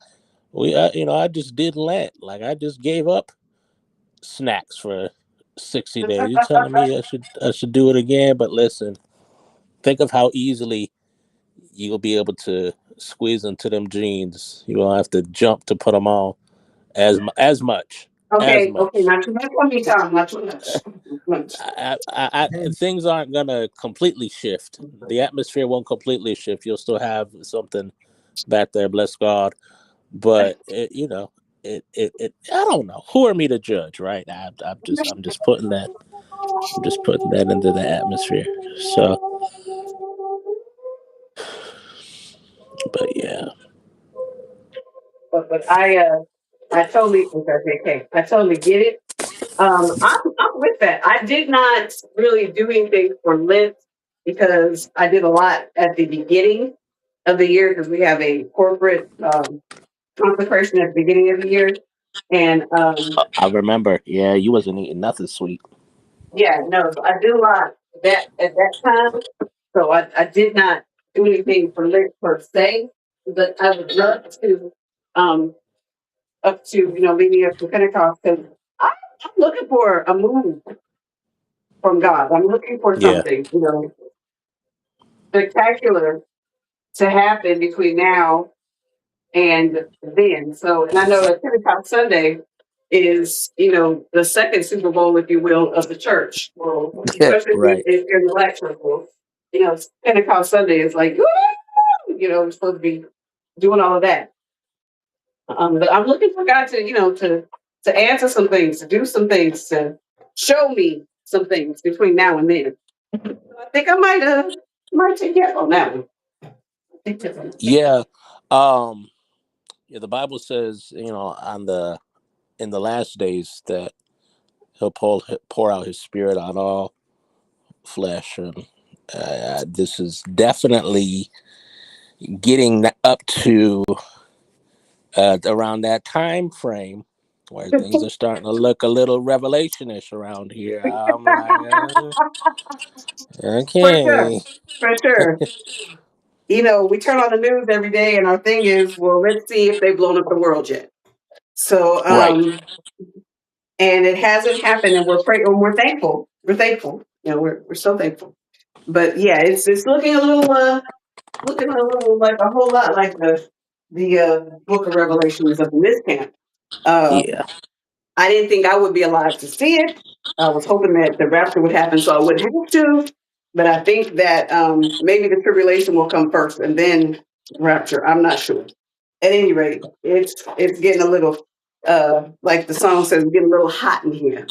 I just did Lent, like I just gave up snacks for 60 days. You telling me I should do it again? But listen, think of how easily you'll be able to squeeze into them jeans. You won't have to jump to put them on as much as Okay, much. not too much on me, Tom. Not too much. Not too much. Things aren't gonna completely shift. The atmosphere won't completely shift. You'll still have something back there, bless God. But I don't know. Who are me to judge, right? I'm just putting that into the atmosphere. So, but yeah, But I totally okay. I totally get it. I'm with that. I did not really do anything for Lent because I did a lot at the beginning of the year because we have a corporate consecration at the beginning of the year, and I remember. Yeah, you wasn't eating nothing sweet. yeah, no, so I did a lot that at that time. So I did not do anything for Lent per se, but I would love to um up to leading up to Pentecost because I'm looking for a move from God. I'm looking for Yeah, something spectacular to happen between now and then. So, and I know that Pentecost Sunday is the second Super Bowl, if you will, of the church. Well, especially right. if you're in the black circle, Pentecost Sunday is like, woo! We're supposed to be doing all of that. But I'm looking for God to, to answer some things, to do some things, to show me some things between now and then. I think I might take you on that one. Yeah. Um. Yeah. The Bible says, in the last days that He'll pour out His Spirit on all flesh, and this is definitely getting up to around that time frame where things are starting to look a little revelationish around here. I'm like, For sure. okay. For sure. You know, we turn on the news every day, and our thing is, well, let's see if they've blown up the world yet. So, Right. and it hasn't happened, and we're thankful. We're thankful. You know, we're so thankful. But yeah, it's looking a little like a whole lot like the Book of Revelations up in this camp. Uh, Yeah. I didn't think I would be alive to see it. I was hoping that the rapture would happen so I wouldn't have to. But I think that maybe the tribulation will come first and then rapture. I'm not sure. At any rate, it's getting a little like the song says, getting a little hot in here.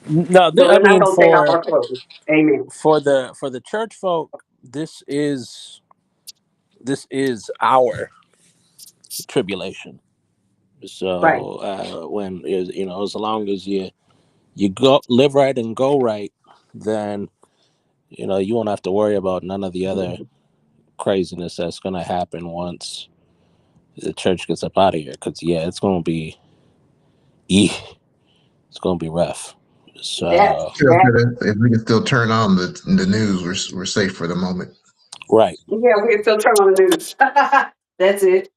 No, But I we're not mean gonna take off our clothes. Amen. for the church folk, this is our tribulation. Right. So when as long as you go live right and go right, then you won't have to worry about none of the other craziness that's gonna happen once the church gets up out of here. Because it's gonna be rough. That So Still, that if we can still turn on the news, we're safe for the moment. right. yeah, we can still turn on the news. That's it.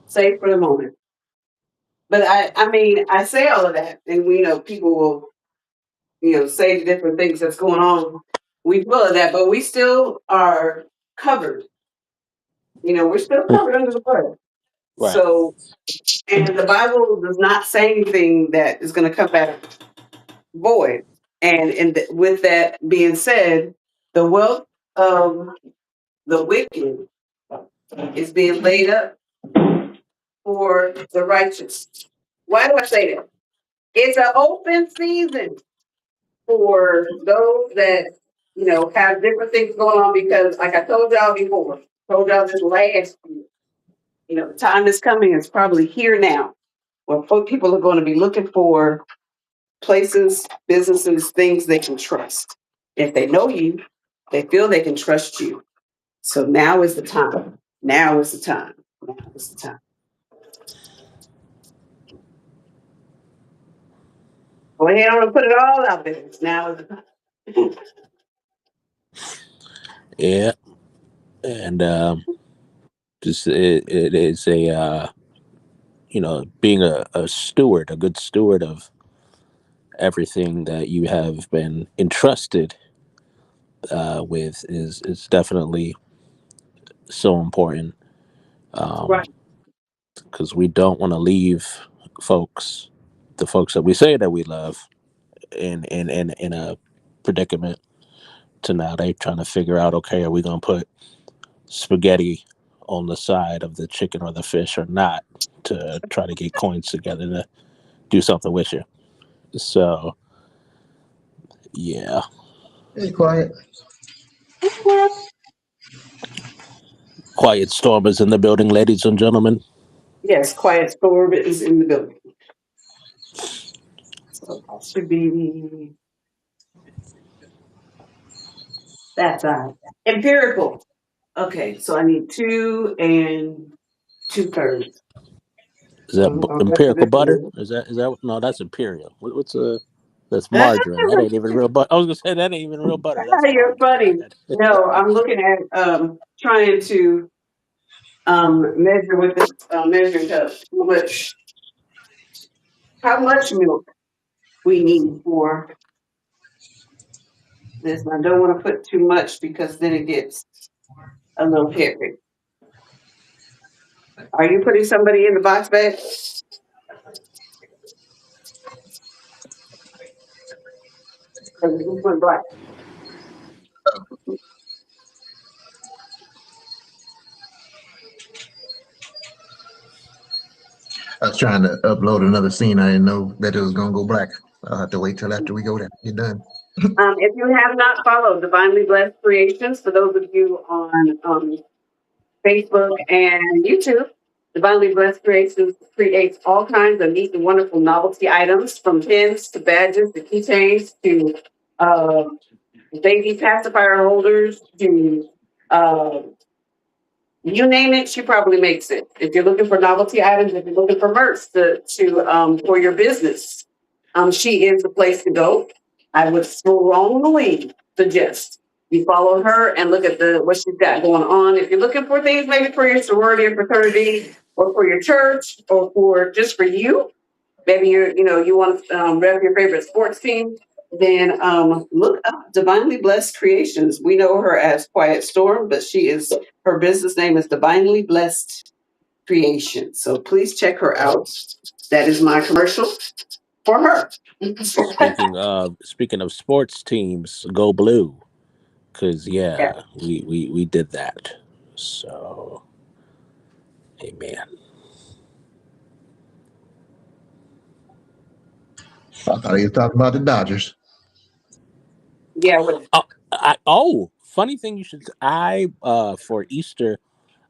Safe for the moment. But I mean, I say all of that, and we know people will, say the different things that's going on. We full of that, but we still are covered. We're still covered under the blood. Right. So, and the Bible does not say anything that is going to come back void. And with that being said, the wealth of the wicked is being laid up for the righteous. Why do I say that? It's an open season for those that have different things going on because, like I told y'all before, told y'all this last year, the time is coming. It's probably here now, where people are going to be looking for places, businesses, things they can trust. If they know you, they feel they can trust you. So now is the time. Now is the time. Now is the time. Go ahead on and put it all out there. Now is the time. Yeah. And just it is a being a steward, a good steward of everything that you have been entrusted with is definitely so important. Right. Because we don't want to leave folks, the folks that we say that we love, in a predicament. To now they trying to figure out, okay, are we gonna put spaghetti on the side of the chicken or the fish or not, to try to get coins together to do something with you. So yeah, Hey, quiet. quiet storm is in the building, ladies and gentlemen. Yes, quiet storm is in the building. So that should be that side. Empirical. Okay, so I need 2 and 2/3. Is that I'll get to empirical this butter? one. Is that no? That's imperial. What's that's margarine. That ain't even real butter. I was gonna say that ain't even real butter. That's You're margarine. funny. No, Right? I'm looking at trying to measure with this measuring cup how much milk we need for this. And I don't want to put too much because then it gets a little hairy. Are you putting somebody in the box bag? Because this one black. I was trying to upload another scene. I didn't know that it was gonna go black. I'll have to wait till after we go there. Get done. If you have not followed Divinely Blessed Creations, for those of you on Facebook and YouTube, Divinely Blessed creates all kinds of neat and wonderful novelty items, from pins to badges to keychains to uh, baby pacifier holders to uh, you name it, she probably makes it. If you're looking for novelty items, if you're looking for merch to for your business, she is the place to go. I would strongly suggest you follow her and look at the what she's got going on. If you're looking for things maybe for your sorority or fraternity or for your church or for just for you, maybe you want to rep your favorite sports team, then look up Divinely Blessed Creations. We know her as Quiet Storm, but her business name is Divinely Blessed Creations. So please check her out. That is my commercial for her. Speaking of sports teams, go blue. Cause Yeah. yeah, we did that. So amen. I thought he was talking about the Dodgers. Yeah. Funny thing you should. I for Easter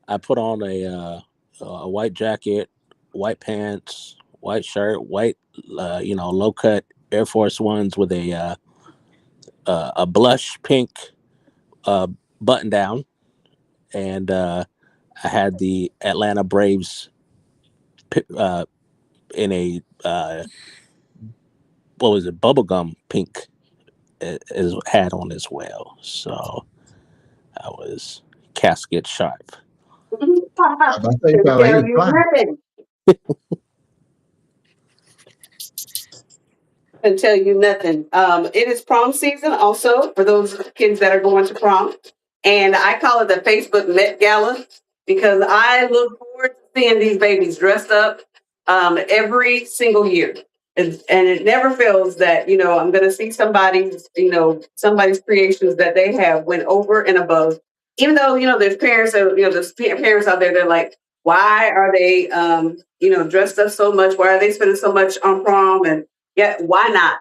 I put on a white jacket, white pants, white shirt, white low cut Air Force Ones with a blush pink uh, button down, and I had the Atlanta Braves in a what was it, bubblegum pink is hat on as well. So I was casket sharp. I was about to say, Didn't sound like he tell was you flying. nothing. And tell you nothing. It is prom season also for those kids that are going to prom. And I call it the Facebook Met Gala because I look forward to seeing these babies dressed up every single year. And it never fails that, I'm going to see somebody's creations that they have went over and above. Even though, there's parents, there's parents out there that are like, why are they, dressed up so much? Why are they spending so much on prom? And yet, why not?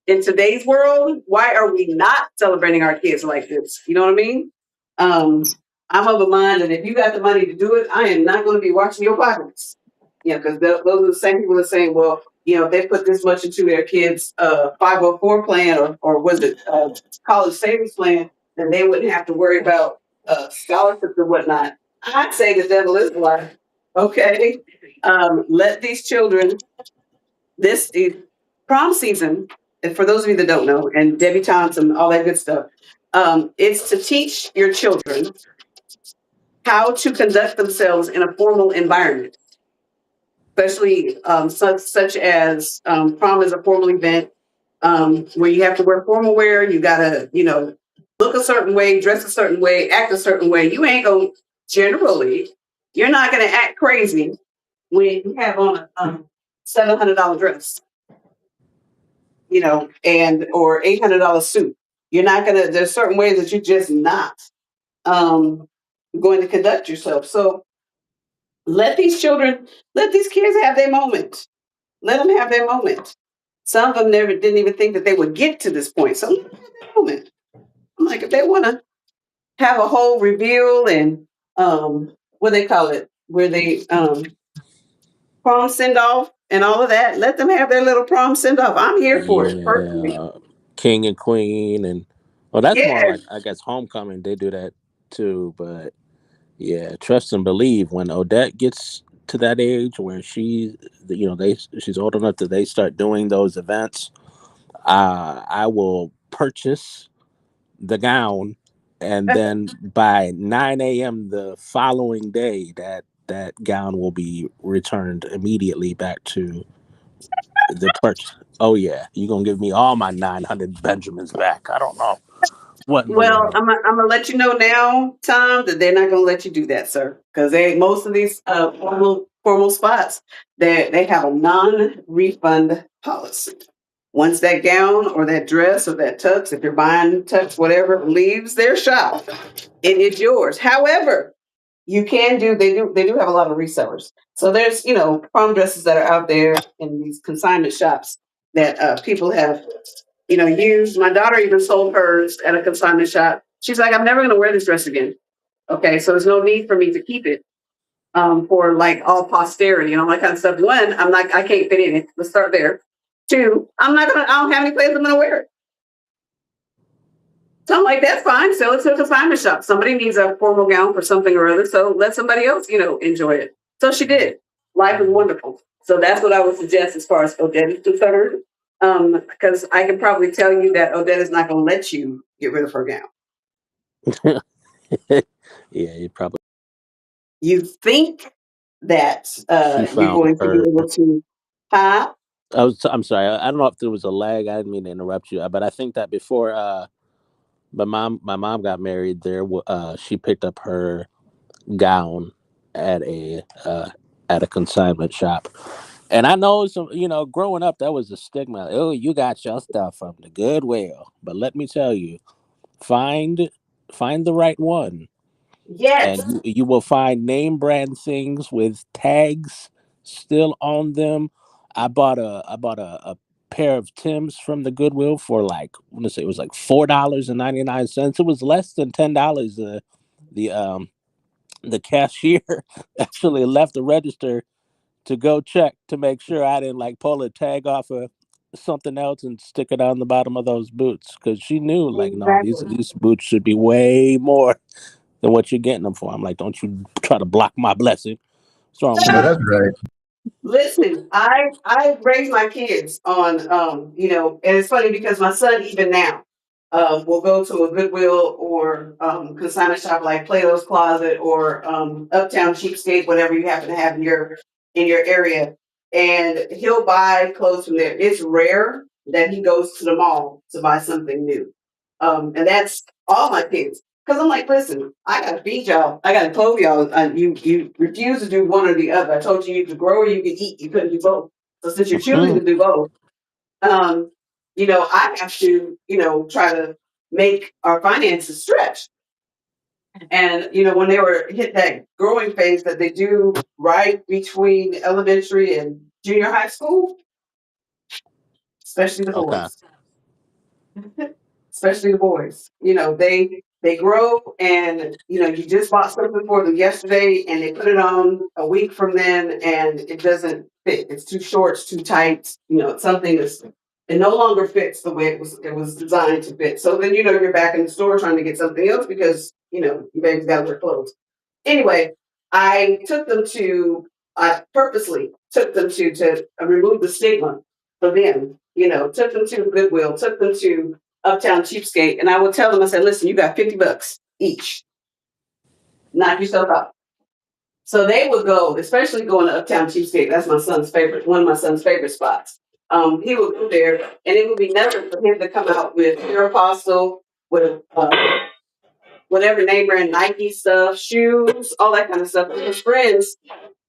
In today's world, why are we not celebrating our kids like this? You know what I mean? Um, I'm of a mind that if you got the money to do it, I am not going to be watching your pockets. Yeah, because those are the same people that saying, well, if they put this much into their kids' 504 plan or was it college savings plan, then they wouldn't have to worry about scholarships and whatnot. I'd say the devil is alive. Okay, let these children this is prom season, and for those of you that don't know, and debutantes and all that good stuff, it's to teach your children how to conduct themselves in a formal environment, especially such as prom is a formal event where you have to wear formal wear. You gotta, look a certain way, dress a certain way, act a certain way. You ain't gonna generally, you're not gonna act crazy when you have on a $700 dress, and or $800 suit. You're not gonna. There's certain ways that you're just not um, going to conduct yourself. So let these children, let these kids have their moment. Let them have their moment. Some of them never didn't even think that they would get to this point. So let them have their moment. I'm like, if they want to have a whole reveal and what they call it, where they prom send off and all of that, let them have their little prom send off. I'm here for it personally. Yeah, king and queen, and well, that's more Yeah. like I guess homecoming. They do that too, but yeah, trust and believe. When Odette gets to that age where she's old enough that they start doing those events, I will purchase the gown, and then by 9 a.m. the following day, that gown will be returned immediately back to the purchase. Oh yeah, you gonna give me all my 900 Benjamins back? I don't know what in the Well, world. I'm gonna let you know now, Tom, that they're not gonna let you do that, sir, because most of these formal spots they have a non-refund policy. Once that gown or that dress or that tux, if you're buying tux, whatever, leaves their shop, it is yours. However, you can do they do have a lot of resellers. So there's prom dresses that are out there in these consignment shops that people have used. My daughter even sold hers at a consignment shop. She's like, I'm never going to wear this dress again. Okay, so there's no need for me to keep it. for like all posterity and all that kind of stuff. One, I can't fit in it. Let's start there. Two, I don't have any place I'm gonna wear it. So I'm like, that's fine. Sell it to a consignment shop. Somebody needs a formal gown for something or other. So let somebody else, enjoy it. So she did. Life is wonderful. So that's what I would suggest as far as Odette is concerned. Because I can probably tell you that Odette is not going to let you get rid of her gown. Yeah, you probably. You think that She you're found going to be her. able to, huh? I'm sorry. I don't know if there was a lag. I didn't mean to interrupt you, but I think that before my mom got married, she picked up her gown at a consignment shop. And I know some, growing up, that was a stigma. Oh, you got your stuff from the Goodwill. But let me tell you, find find the right one, Yes. and you will find name brand things with tags still on them. I bought a pair of Tims from the Goodwill for like, I want to say it was like $4.99. It was less than $10. The the cashier actually left the register to go check to make sure I didn't like pull a tag off of something else and stick it on the bottom of those boots, because she knew like, no, these Exactly. these boots should be way more than what you're getting them for. I'm like, don't you try to block my blessing. What's wrong with No, you? that's right. Listen, I raise my kids on and it's funny because my son even now will go to a Goodwill or consignment shop like Plato's Closet or Uptown Cheapskate, whatever you happen to have in your area, and he'll buy clothes from there. It's rare that he goes to the mall to buy something new, and that's all my kids. Because I'm like, listen, I gotta feed y'all. I gotta clothe y'all. You refuse to do one or the other. I told you could grow or you could eat. You couldn't do both. So since you're choosing Mm, to do both, um, I have to, try to make our finances stretch. And when they were hit that growing phase that they do right between elementary and junior high school, especially the okay. boys. Especially the boys. They grow, and you just bought something for them yesterday, and they put it on a week from then, and it doesn't fit. It's too short, it's too tight. It's something it no longer fits the way it was designed to fit. So then you're back in the store trying to get something else because your baby's got to wear clothes. Anyway, I purposely took them to remove the stigma for them. Took them to Goodwill, took them to Uptown Cheapskate, and I would tell them, I said, listen, you got $50 each. Knock yourself out. So they would go, especially going to Uptown Cheapskate. That's one of my son's favorite spots. He would go there, and it would be nothing for him to come out with Aeropostale, with whatever name brand Nike stuff, shoes, all that kind of stuff. And his friends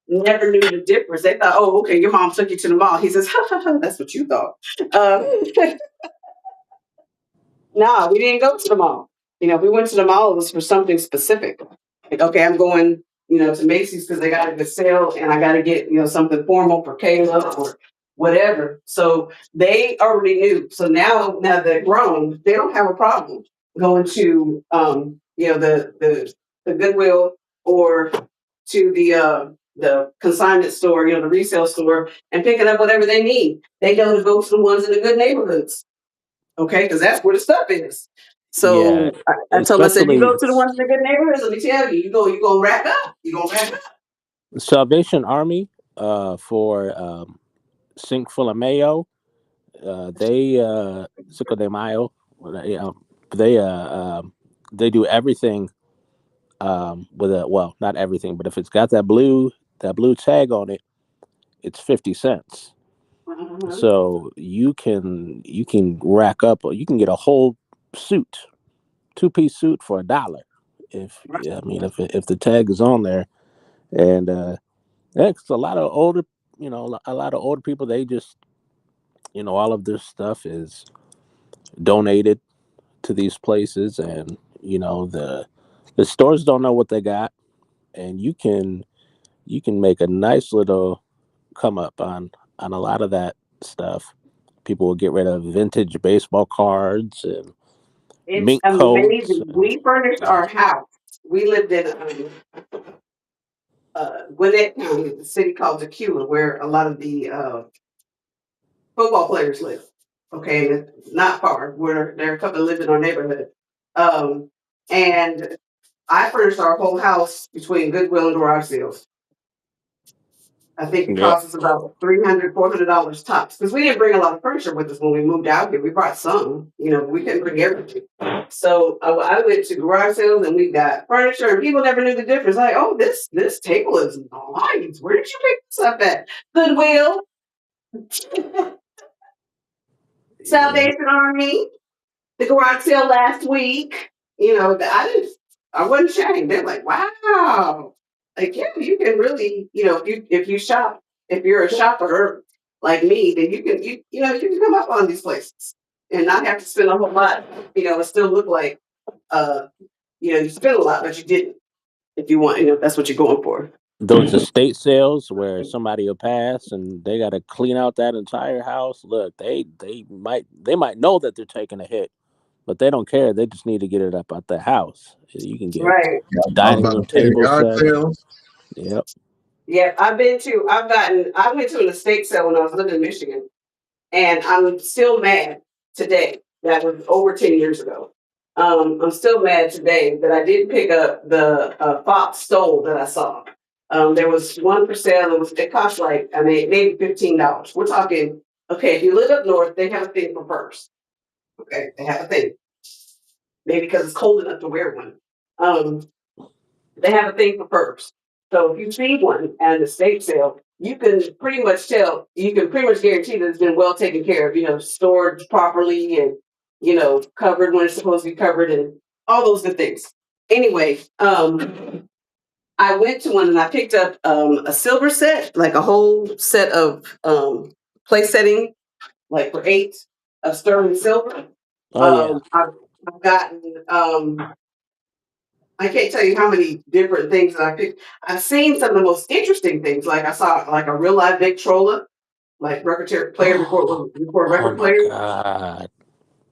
never knew the difference. They thought, oh, okay, your mom took you to the mall. He says, ha, ha, ha, that's what you thought. No, we didn't go to the mall. We went to the mall, it was for something specific. Like, okay, I'm going, to Macy's because they got a good sale and I got to get, something formal for Kayla or whatever. So they already knew. So now they're grown, they don't have a problem going to, the Goodwill or to the consignment store, the resale store, and picking up whatever they need. They know to go to the ones in the good neighborhoods. Okay, because that's where the stuff is. Yeah, So I told him, I said, you especially go to the ones in the good neighborhoods, let me tell you, you're gonna rack up. You're gonna rack up. Salvation Army, for Sink full of mayo. They Cinco de Mayo. They they they do everything with a, well, not everything, but if it's got that blue tag on it, it's 50 cents. Mhm. So you can rack up, or you can get a whole suit, 2-piece suit for $1. If Yeah, I mean, if the tag is on there. And yeah, 'cause a lot of older people, they just, all of this stuff is donated to these places, and the stores don't know what they got, and you can make a nice little come up on a lot of that stuff. People will get rid of vintage baseball cards and It's mink coats. amazing. And We furnished yeah. our house. We lived in Gwinnett County, the city called Tequila, where a lot of the football players live. Okay, and it's not far. Where there are a couple living in our neighborhood. And I furnished our whole house between Goodwill and garage sales. I think it Yep. cost us about $300, $400 tops because we didn't bring a lot of furniture with us when we moved out here. We brought some, we couldn't bring everything. So I went to garage sales and we got furniture, and people never knew the difference. Like, oh, this table is nice. Where did you pick this up at? Goodwill, Yeah. Salvation Army, the garage sale last week. I wasn't ashamed. They're like, wow. Like, yeah, you can really, if you shop, if you're a shopper like me, then you can come up on these places and not have to spend a whole lot, and still look like you spent a lot, but you didn't. If you want, that's what you're going for. Those estate sales where somebody will pass and they got to clean out that entire house. Look, they might know that they're taking a hit, but they don't care. They just need to get it up out the house. You can get Right. I was dining about room to say table yard sets. sales. Yep. Yeah, I went to an estate sale when I was living in Michigan, and I'm still mad today. That was over 10 years ago. I'm still mad today that I didn't pick up the Fox stole that I saw. There was one for sale. It cost like, I mean, maybe $15. We're talking, okay, if you live up north, they have a thing for furs. Okay, they have a thing. Maybe because it's cold enough to wear one. Um, they have a thing for furs. So if you see one at an estate sale, you can pretty much guarantee that it's been well taken care of, stored properly and, covered when it's supposed to be covered and all those good things. Anyway, I went to one and I picked up a silver set, like a whole set of place setting, like for 8 of sterling silver. Oh yeah. I've gotten I can't tell you how many different things that I picked. I've seen some of the most interesting things. Like I saw like a real live Victrola, like record player before Oh record my player, God.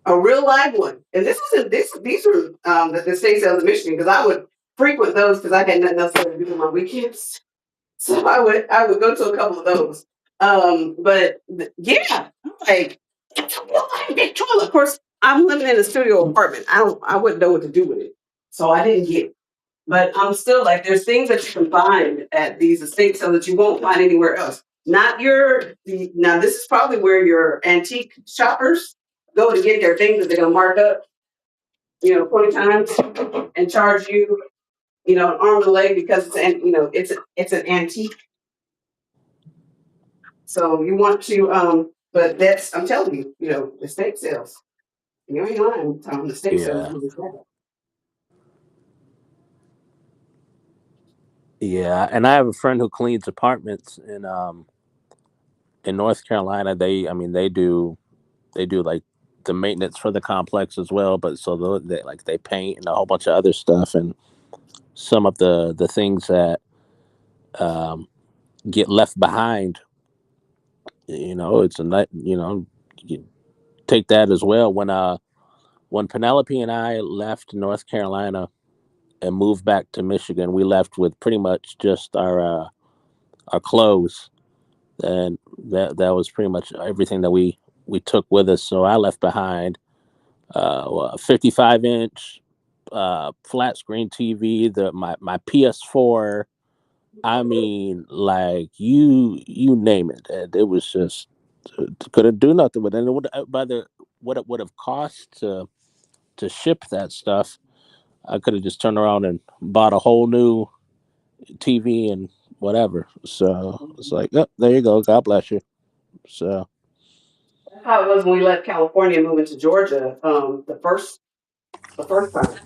a real live one. And these were the state sales in Michigan because I would frequent those because I had nothing else to do on my weekends. So I would go to a couple of those. Yeah, I'm like, it's a real live Victrola. Of course, I'm living in a studio apartment. I wouldn't know what to do with it, so I didn't get it. But I'm still like, there's things that you can find at these estates so that you won't find anywhere else. Not now this is probably where your antique shoppers go to get their things that they're gonna mark up, 20 times and charge you, an arm and a leg because it's an antique. So you want to but I'm telling you, estate sales. You ain't lying, Tom, the estate sales Yeah. is really sad. Yeah. And I have a friend who cleans apartments in North Carolina. They do like the maintenance for the complex as well. But so they paint and a whole bunch of other stuff, and some of the things that um, get left behind. It's a night. You take that as well. When Penelope and I left North Carolina and moved back to Michigan, we left with pretty much just our clothes, and that was pretty much everything that we took with us. So I left behind a 55-inch flat screen TV, my PS4. I mean, like you name it. And it was just couldn't do nothing with it. And it would by the what it would have cost to ship that stuff. I could have just turned around and bought a whole new TV and whatever. So it's like, oh, there you go. God bless you. So That's how it was when we left California and moved into Georgia. The first time.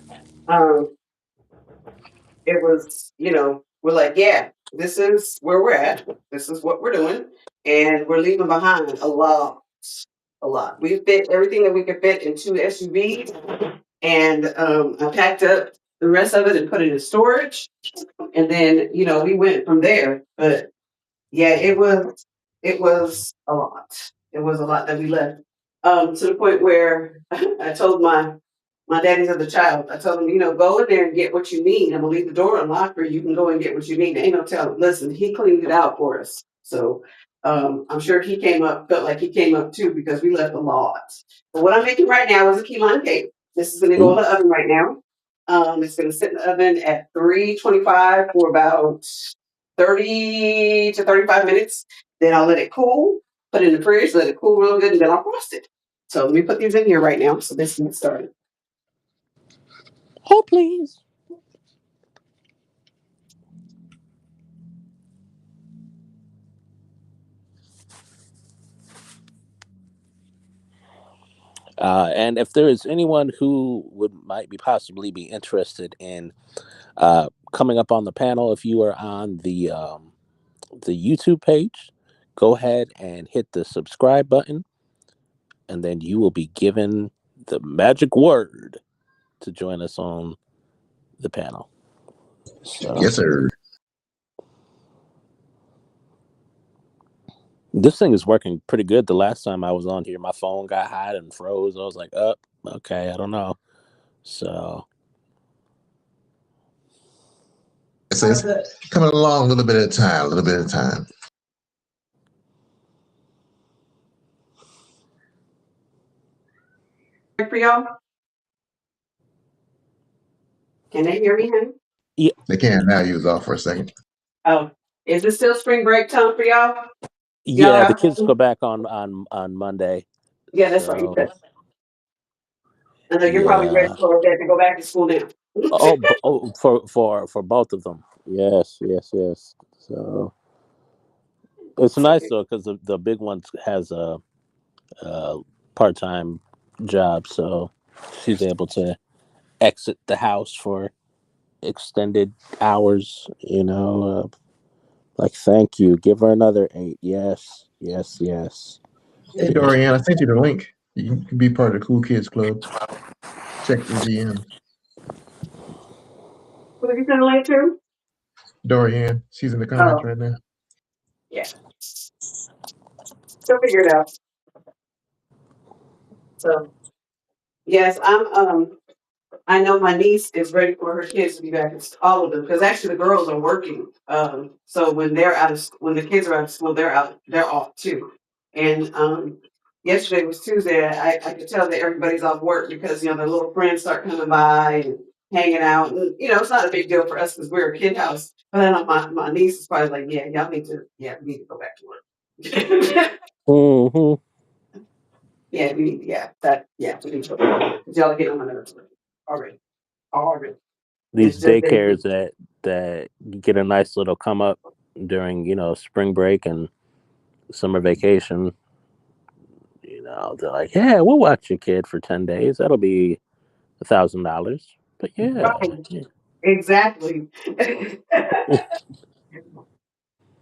Um, it was, we're like, yeah, this is where we're at. This is what we're doing. And we're leaving behind a lot. A lot. We fit everything that we could fit in 2 SUVs. And I packed up the rest of it and put it in storage. And then, we went from there. But yeah, it was a lot. It was a lot that we left. To the point where I told My daddy's other child. I told him, go in there and get what you need. I'm gonna leave the door unlocked for you can go and get what you need. Ain't no telling. Listen, he cleaned it out for us. So I'm sure he felt like he came up too because we left a lot. But what I'm making right now is a key lime cake. This is gonna go in Ooh. the oven right now. It's gonna sit in the oven at 325 for about 30 to 35 minutes. Then I'll let it cool, put it in the fridge, let it cool real good, and then I'll frost it. So let me put these in here right now so this can get started. Oh, please. And if there is anyone who might be possibly be interested in coming up on the panel, if you are on the YouTube page, go ahead and hit the subscribe button, and then you will be given the magic word to join us on the panel. So Yes, sir. this thing is working pretty good. The last time I was on here, my phone got hot and froze. I was like, "Oh, okay, I don't know." So So it's coming along a little bit at a time, a little bit at a time. For y'all, can they hear me, honey? yeah, They can't now. You was off for a second. Oh, is it still spring break time for y'all? Y'all yeah. The are. kids go back on Monday. Yeah, that's right. So I know you're probably ready yeah. to go back to school now. For both of them. Yes, yes, yes. So it's nice though because the big one has a part time job, so she's able to exit the house for extended hours. Like thank you. Give her another 8. Yes, yes, yes. Hey, Dorian, I sent you the link. You can be part of the Cool Kids Club. Check your DM. Who you send the link to? Dorian, she's in the comments Oh, right now. yeah. She'll figure it out. So yes, I know my niece is ready for her kids to be back in all of them because actually the girls are working. So when when the kids are out of school, they're off too. And yesterday was Tuesday. I could tell that everybody's off work because their little friends start coming by and hanging out. And it's not a big deal for us because we're a kid house. But then my niece is probably like, yeah, y'all we need to go back to work. Hmm. Yeah, we need, we need to go. Y'all are getting on my nerves already. Already. These It's just that daycares that get a nice little come up during spring break and summer vacation. They're like, yeah, we'll watch your kid for 10 days. That'll be $1,000. But yeah, right. yeah. Exactly.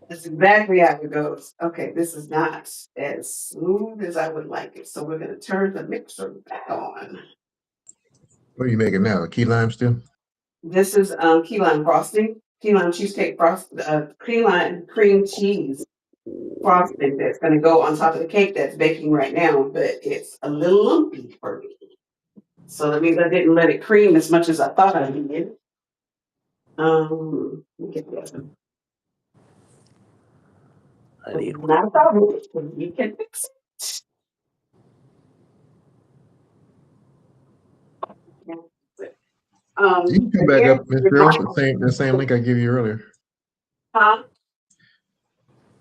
That's exactly how it goes. Okay, this is not as smooth as I would like it. So we're gonna turn the mixer back on. What are you making now? Key lime still? This is key lime frosting, key lime cheesecake key lime cream cheese frosting that's gonna go on top of the cake that's baking right now, but it's a little lumpy for me. So that means I didn't let it cream as much as I thought I did. Let me get the other. I need one. Not a problem. You can fix it. Yeah. You can come back Again, up, Miss Cheryl. The same link I gave you earlier. huh?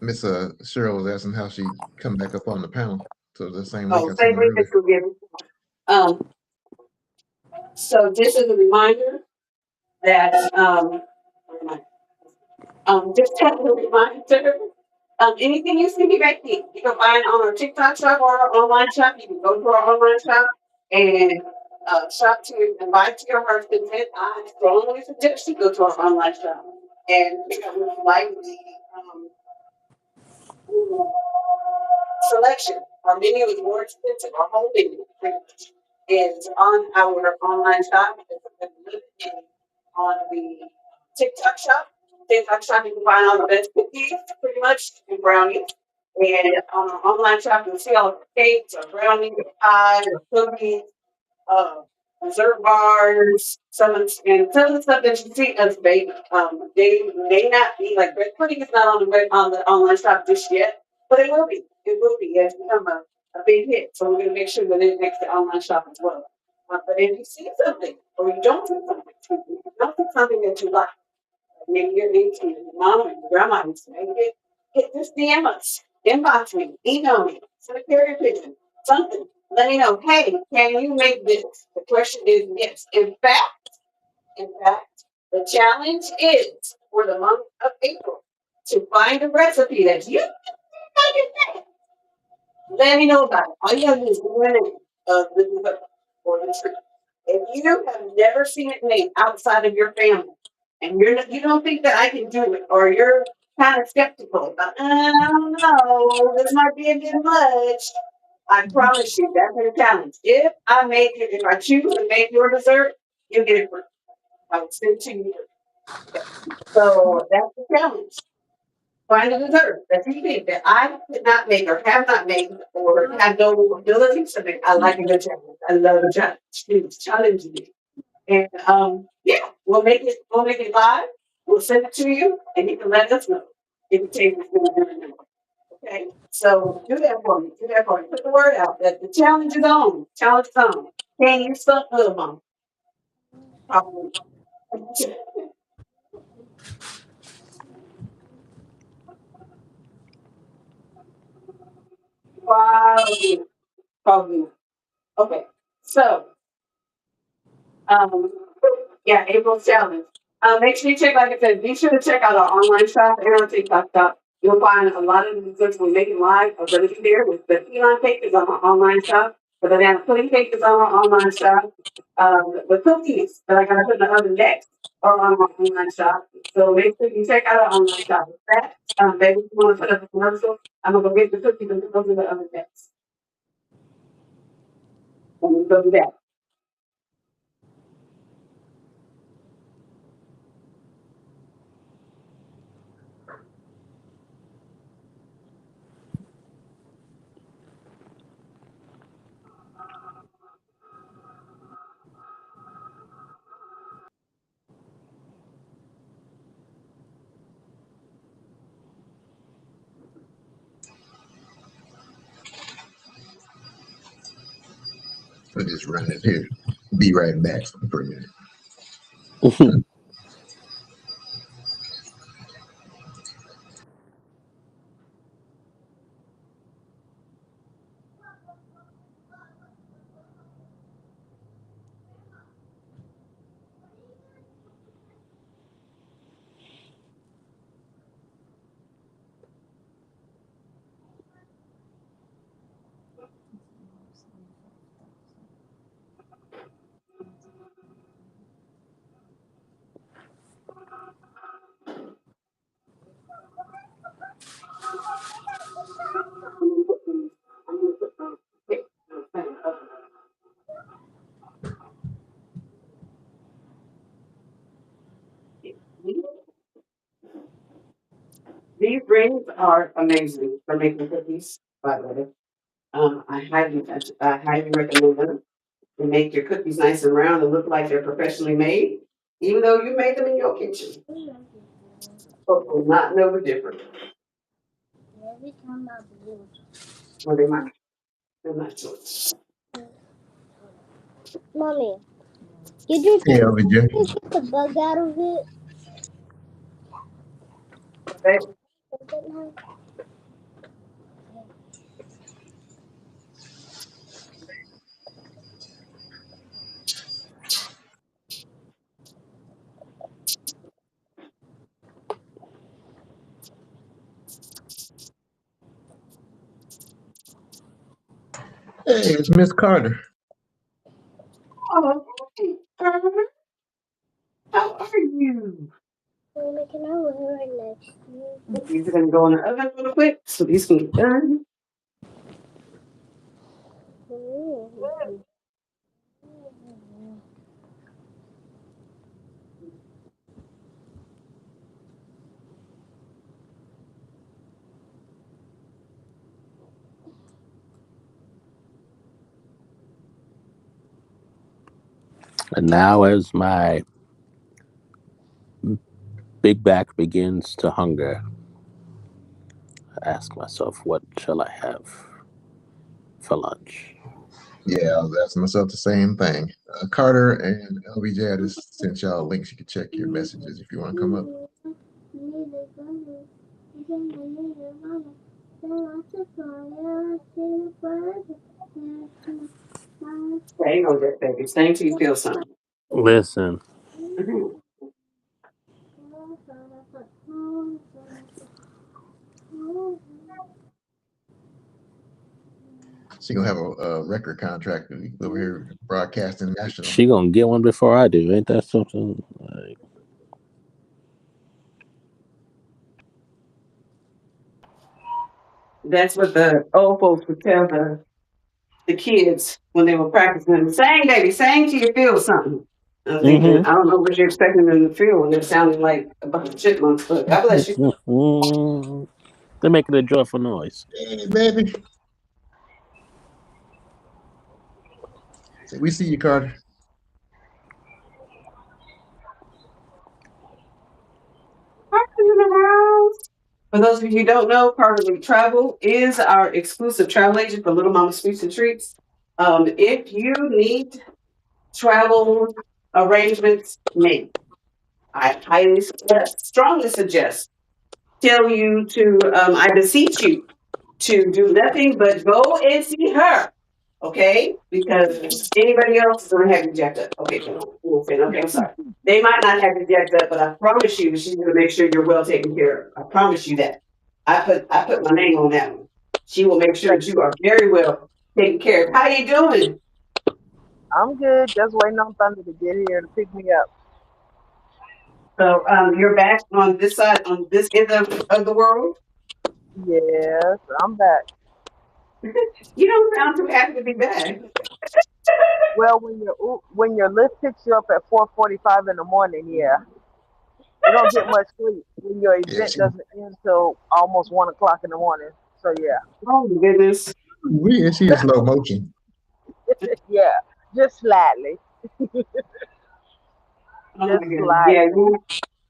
Miss Cheryl was asking how she come back up on the panel. So the same link Oh, I sent same her link that earlier. you gave me. So this is a reminder that just as a reminder, anything you see me making, you can find on our TikTok shop or our online shop. You can go to our online shop and shop to and buy to your heart's content. I strongly suggest you go to our online shop and pick up what you like the selection. Our menu is more expensive. Our whole menu pretty much is on our online shop. It's on the TikTok shop. TikTok shop, you can find all the best cookies, pretty much, and brownies. And on our online shop, you'll see all the cakes, or brownies, or pies, or cookies. dessert bars, some of the stuff that you see us bake, they may not be like bread pudding is not on the online shop just yet, but it will be. It will be. It's become a big hit. So we're gonna make sure that it makes the online shop as well. But if you see something or you don't see something, excuse me, if you don't see something that you like, maybe your niece or your mom or your grandma needs to make it, just DM us, inbox me, email me, send a carrier pigeon, something. Let me know, hey, can you make this? The question is yes. In fact, the challenge is for the month of April to find a recipe that you can. Let me know about it. All you gotta do is give me the name of the dessert or the treat. If you have never seen it made outside of your family, and you don't think that I can do it, or you're kind of skeptical about, I don't know, this might be a bit much. I promise you, that's your challenge. If I choose and make your dessert, you get it free. I will send it to you. Okay. So that's the challenge. Find a dessert that you think that I could not make or have not made or have no ability to make. I like a good challenge. I love a challenge. It's challenging me. And yeah, we'll make it live. We'll send it to you and you can let us know if you take it from. Okay. So do that for me. Do that for me. Put the word out that the challenge is on. Challenge is on. Can you stuff little mom? Probably. Probably. Probably. Okay. So Um, yeah, April's challenge. Make sure you check, like I said, be sure to check out our online shop and our TikTok shop. You'll find a lot of the desserts we're making live are going to be there. With the pecan cake is on our online shop. The banana pudding cake is on our online shop. The cookies that I got to put in the oven next are on our online shop. So make sure you check out our online shop. With that, baby, if you want to put up a commercial, I'm going to go get the cookies and put those in the oven next. And we'll go do that. I'll just run it here. Be right back for a minute. I'm gonna put those cakes in the oven. These rings are amazing for making cookies, by the way. I highly recommend them. They make your cookies nice and round and look like they're professionally made, even though you made them in your kitchen. Folks will not know the difference. Well, they might. They're not sure. Mommy, did you take, yeah, get the bug out of it? Okay. Hey, it's Miss Carter. Oh, hey, how are you? We're making our way right next to you. These are gonna go in the oven real quick, so these can get done. And now, as my big back begins to hunger, I ask myself, what shall I have for lunch? Yeah, I was asking myself the same thing. Carter and LBJ, I just sent y'all links. You can check your messages if you want to come up. Hang on that, baby. Stay till you feel something. Listen, Mhm. She gonna have a record contract over here broadcasting national. she gonna get one before I do. Ain't that something? Like, That's what the old folks would tell the kids when they were practicing. Sing, baby, sing till you feel something. I'm thinking, I don't know what you're expecting them to feel when they're sounding like a bunch of chipmunks, but God bless you. they're making a joyful noise. Hey, baby. Say, we see you, Carter. For those of you who don't know, Carterly Travel is our exclusive travel agent for Little Mama Sweets and Treats. If you need travel arrangements made, I highly suggest, strongly suggest, tell you to, I beseech you to do nothing but go and see her. Okay? Because anybody else is going to have you jacked up. Okay, okay, I'm sorry. They might not have you jacked up, but I promise you she's going to make sure you're well taken care of. I promise you that. I put my name on that one. She will make sure that you are very well taken care of. How you doing? I'm good. Just waiting on Thunder to get here to pick me up. So you're back on this side, on this end of the world. Yes, I'm back. You don't sound too happy to be back. Well, when your lift picks you up at 4:45 in the morning, yeah, you don't get much sleep when your Yeah, event doesn't end till almost 1 o'clock in the morning. So yeah, Oh my goodness. she in slow motion. yeah, just slightly, Oh my just goodness. Yeah,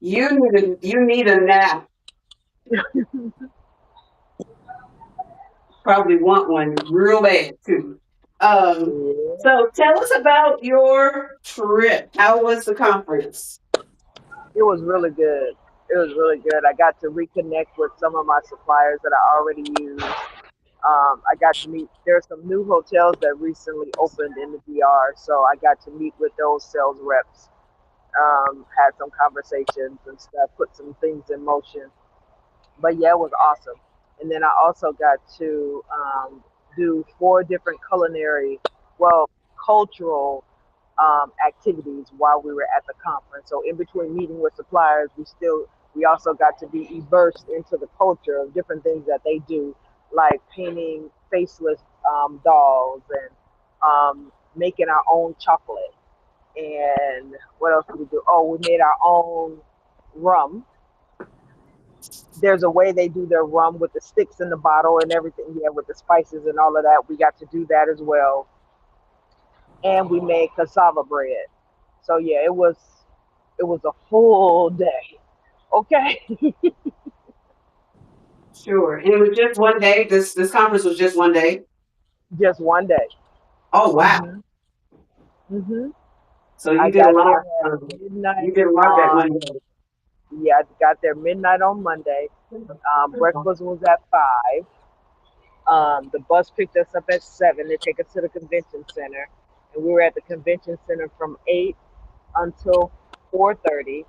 slightly. you need a nap. Probably want one real bad too. Um, Yeah, so tell us about your trip. How was the conference? it was really good. It was really good. I got to reconnect with some of my suppliers that I already use. I got to meet. There's some new hotels that recently opened in the DR, so I got to meet with those sales reps. Had some conversations and stuff, put some things in motion. But yeah, it was awesome. And then I also got to do 4 different culinary, well, cultural activities while we were at the conference. So in between meeting with suppliers, we also got to be immersed into the culture of different things that they do, like painting faceless dolls and making our own chocolate. And what else did we do? Oh, we made our own rum. There's a way they do their rum with the sticks in the bottle and everything. Yeah, with the spices and all of that. We got to do that as well. And we made cassava bread. So yeah, it was a full day. Okay. Sure. And it was just one day. This conference was just one day. Just one day. Oh wow. Mhm. Mhm. So I you did a got lot. there at You midnight did a lot that on. one day. Yeah, I got there midnight on Monday. Breakfast was at 5. The bus picked us up at 7 to take us to the convention center, and we were at the convention center from 8 until 4:30.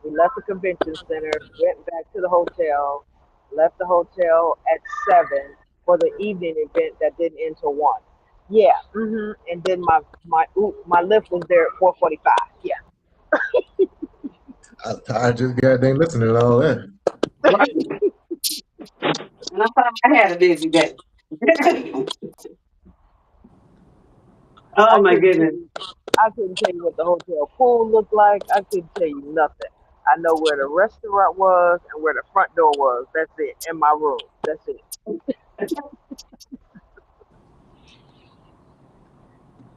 We left the convention center, went back to the hotel, left the hotel at 7 for the evening event that didn't end till 1. Yeah, and then my lift was there at 4:45. Yeah, I'm tired just goddamn listening to all that. Right. And I thought I had a busy day. Oh I my couldn't tell goodness. you. I couldn't tell you what the hotel pool looked like. I couldn't tell you nothing. I know where the restaurant was and where the front door was. That's it. And my room. That's it.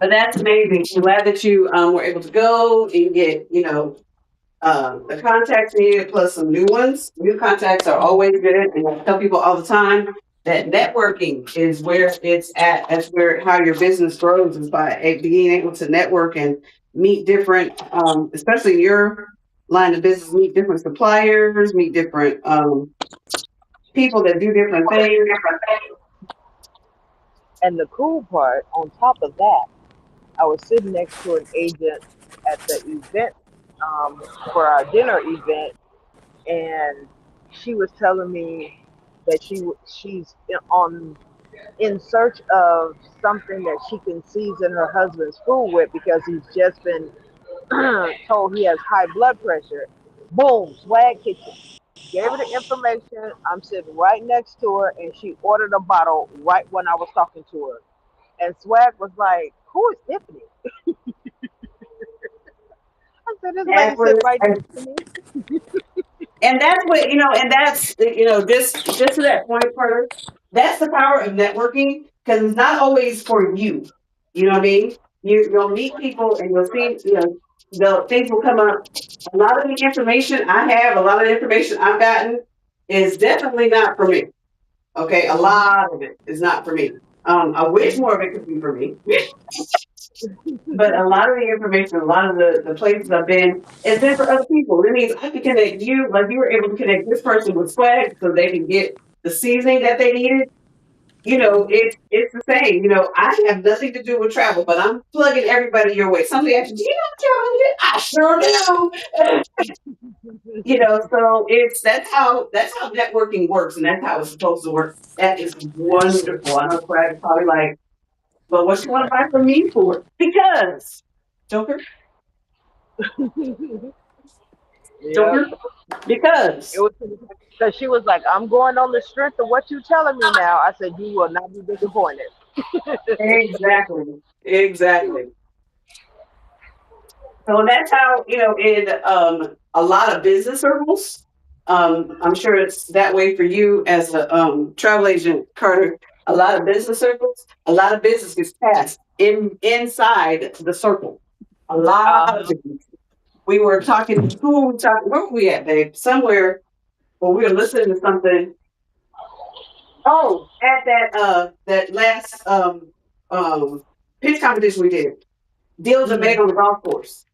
But that's amazing. I'm glad that you were able to go and get, the contacts needed plus some new ones. New contacts are always good. And I tell people all the time that networking is where it's at. That's where how your business grows is by being able to network and meet different, especially in your line of business, meet different suppliers, meet different people that do different things. And the cool part, on top of that, I was sitting next to an agent at the event for our dinner event, and she was telling me that she's in search of something that she can season her husband's food with because he's just been told he has high blood pressure. Boom, Swag Kitchen. Gave her the information. I'm sitting right next to her, and she ordered a bottle right when I was talking to her. And Swag was like, "Who is Tiffany?" I said, "This lady That's sitting what right next to me." and that's what and that's just to that point, Carter. That's the power of networking because it's not always for you. You know what I mean? You'll meet people and you'll see the things will come up. A lot of the information I have, a lot of the information I've gotten is definitely not for me. Okay, a Hmm. lot of it is not for me. I wish more of it could be for me. But a lot of the information, a lot of the places I've been, has been for other people. It means I can connect you, like you were able to connect this person with swag so they can get the seasoning that they needed. Hmm. It's the same. I have nothing to do with travel, but I'm plugging everybody your way. Somebody asked, "Do you know travel?" I sure do. So that's how networking works, and that's how it's supposed to work. That is wonderful. I know Swag is probably like, "But what you want to buy from me for?" Because Joker. Yep. Joker, It because was because she was like, "I'm going on the strength of what you telling me now." I said, "You will not be disappointed." exactly. So that's how in a lot of business circles. I'm sure it's that way for you as a travel agent, Carter. A lot of business circles, a lot of business gets passed inside the circle. A lot of Uh-huh. business. We were talking. Who were we talking? Where were we at, babe? Somewhere. Well, we were listening to something. Oh, at that last pitch competition we did, deals are made Hmm. on the golf course.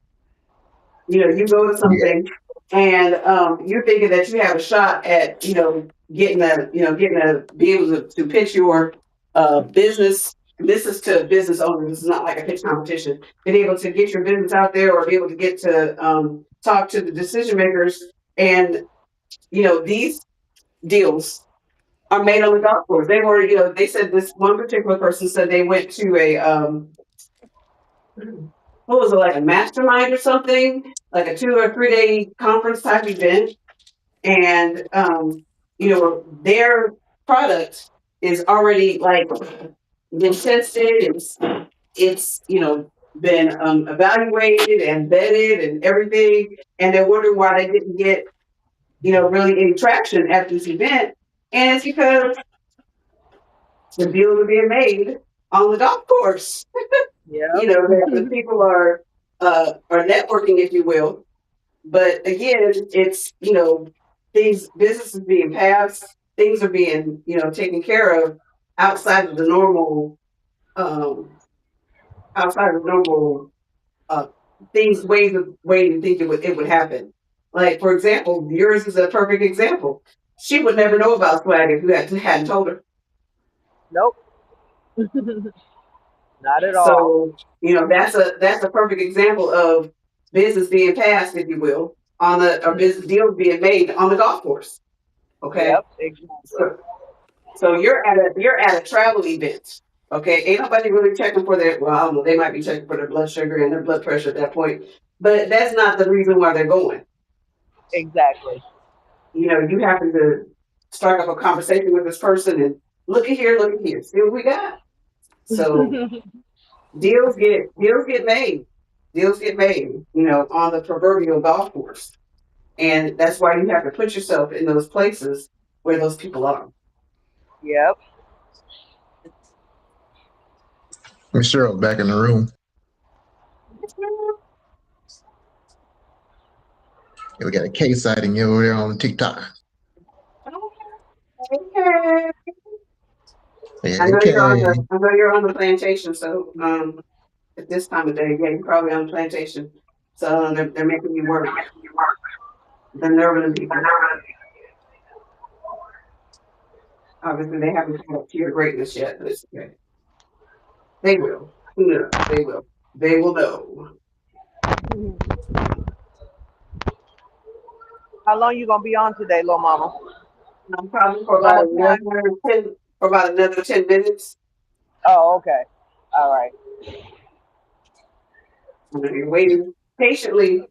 You go to Yeah. something and you're thinking that you have a shot at getting a be able to pitch your business. This is to business owners. This is not like a pitch competition. Being able to get your business out there or be able to get to talk to the decision makers and these deals are made on the golf course. They said this one particular person said they went to a what was it, like a mastermind or something, like a 2 or 3 day conference type event, and their product is already like been tested. It's been evaluated and vetted and everything, and they're wondering why they didn't get really any traction at this event, and it's because the deals are being made on the golf course. Yep. The people are networking, if you will. But again, it's these businesses being passed, things are being taken care of outside of the normal, um, outside of the normal uh, things, way to think it would happen. Like for example, yours is a perfect example. She would never know about swag if you hadn't told her. Nope. Not at all. So, that's a perfect example of business being passed, if you will, on the or business deals being made on the golf course. Okay. Yep. Exactly. So, so you're at a travel event. Okay. Ain't nobody really checking for their well, I don't know, they might be checking for their blood sugar and their blood pressure at that point. But that's not the reason why they're going. Exactly. You happen to start up a conversation with this person and look at here, see what we got. So deals get made. Deals get made, on the proverbial golf course. And that's why you have to put yourself in those places where those people are. Yep. Miss Cheryl back in the room. Yeah, we got a K sighting over there on TikTok. Okay. Yeah, I know you're on K. the plantation, so at this time of day, yeah, you're probably on the plantation. So they're making you work. The nervous people. Obviously they haven't come up to your greatness yet, but it's okay. They will. No, they will. They will know. How long you gonna be on today, little mama? Probably It's almost time. for about another 10 minutes. Oh, okay. All right. You know, you're waiting patiently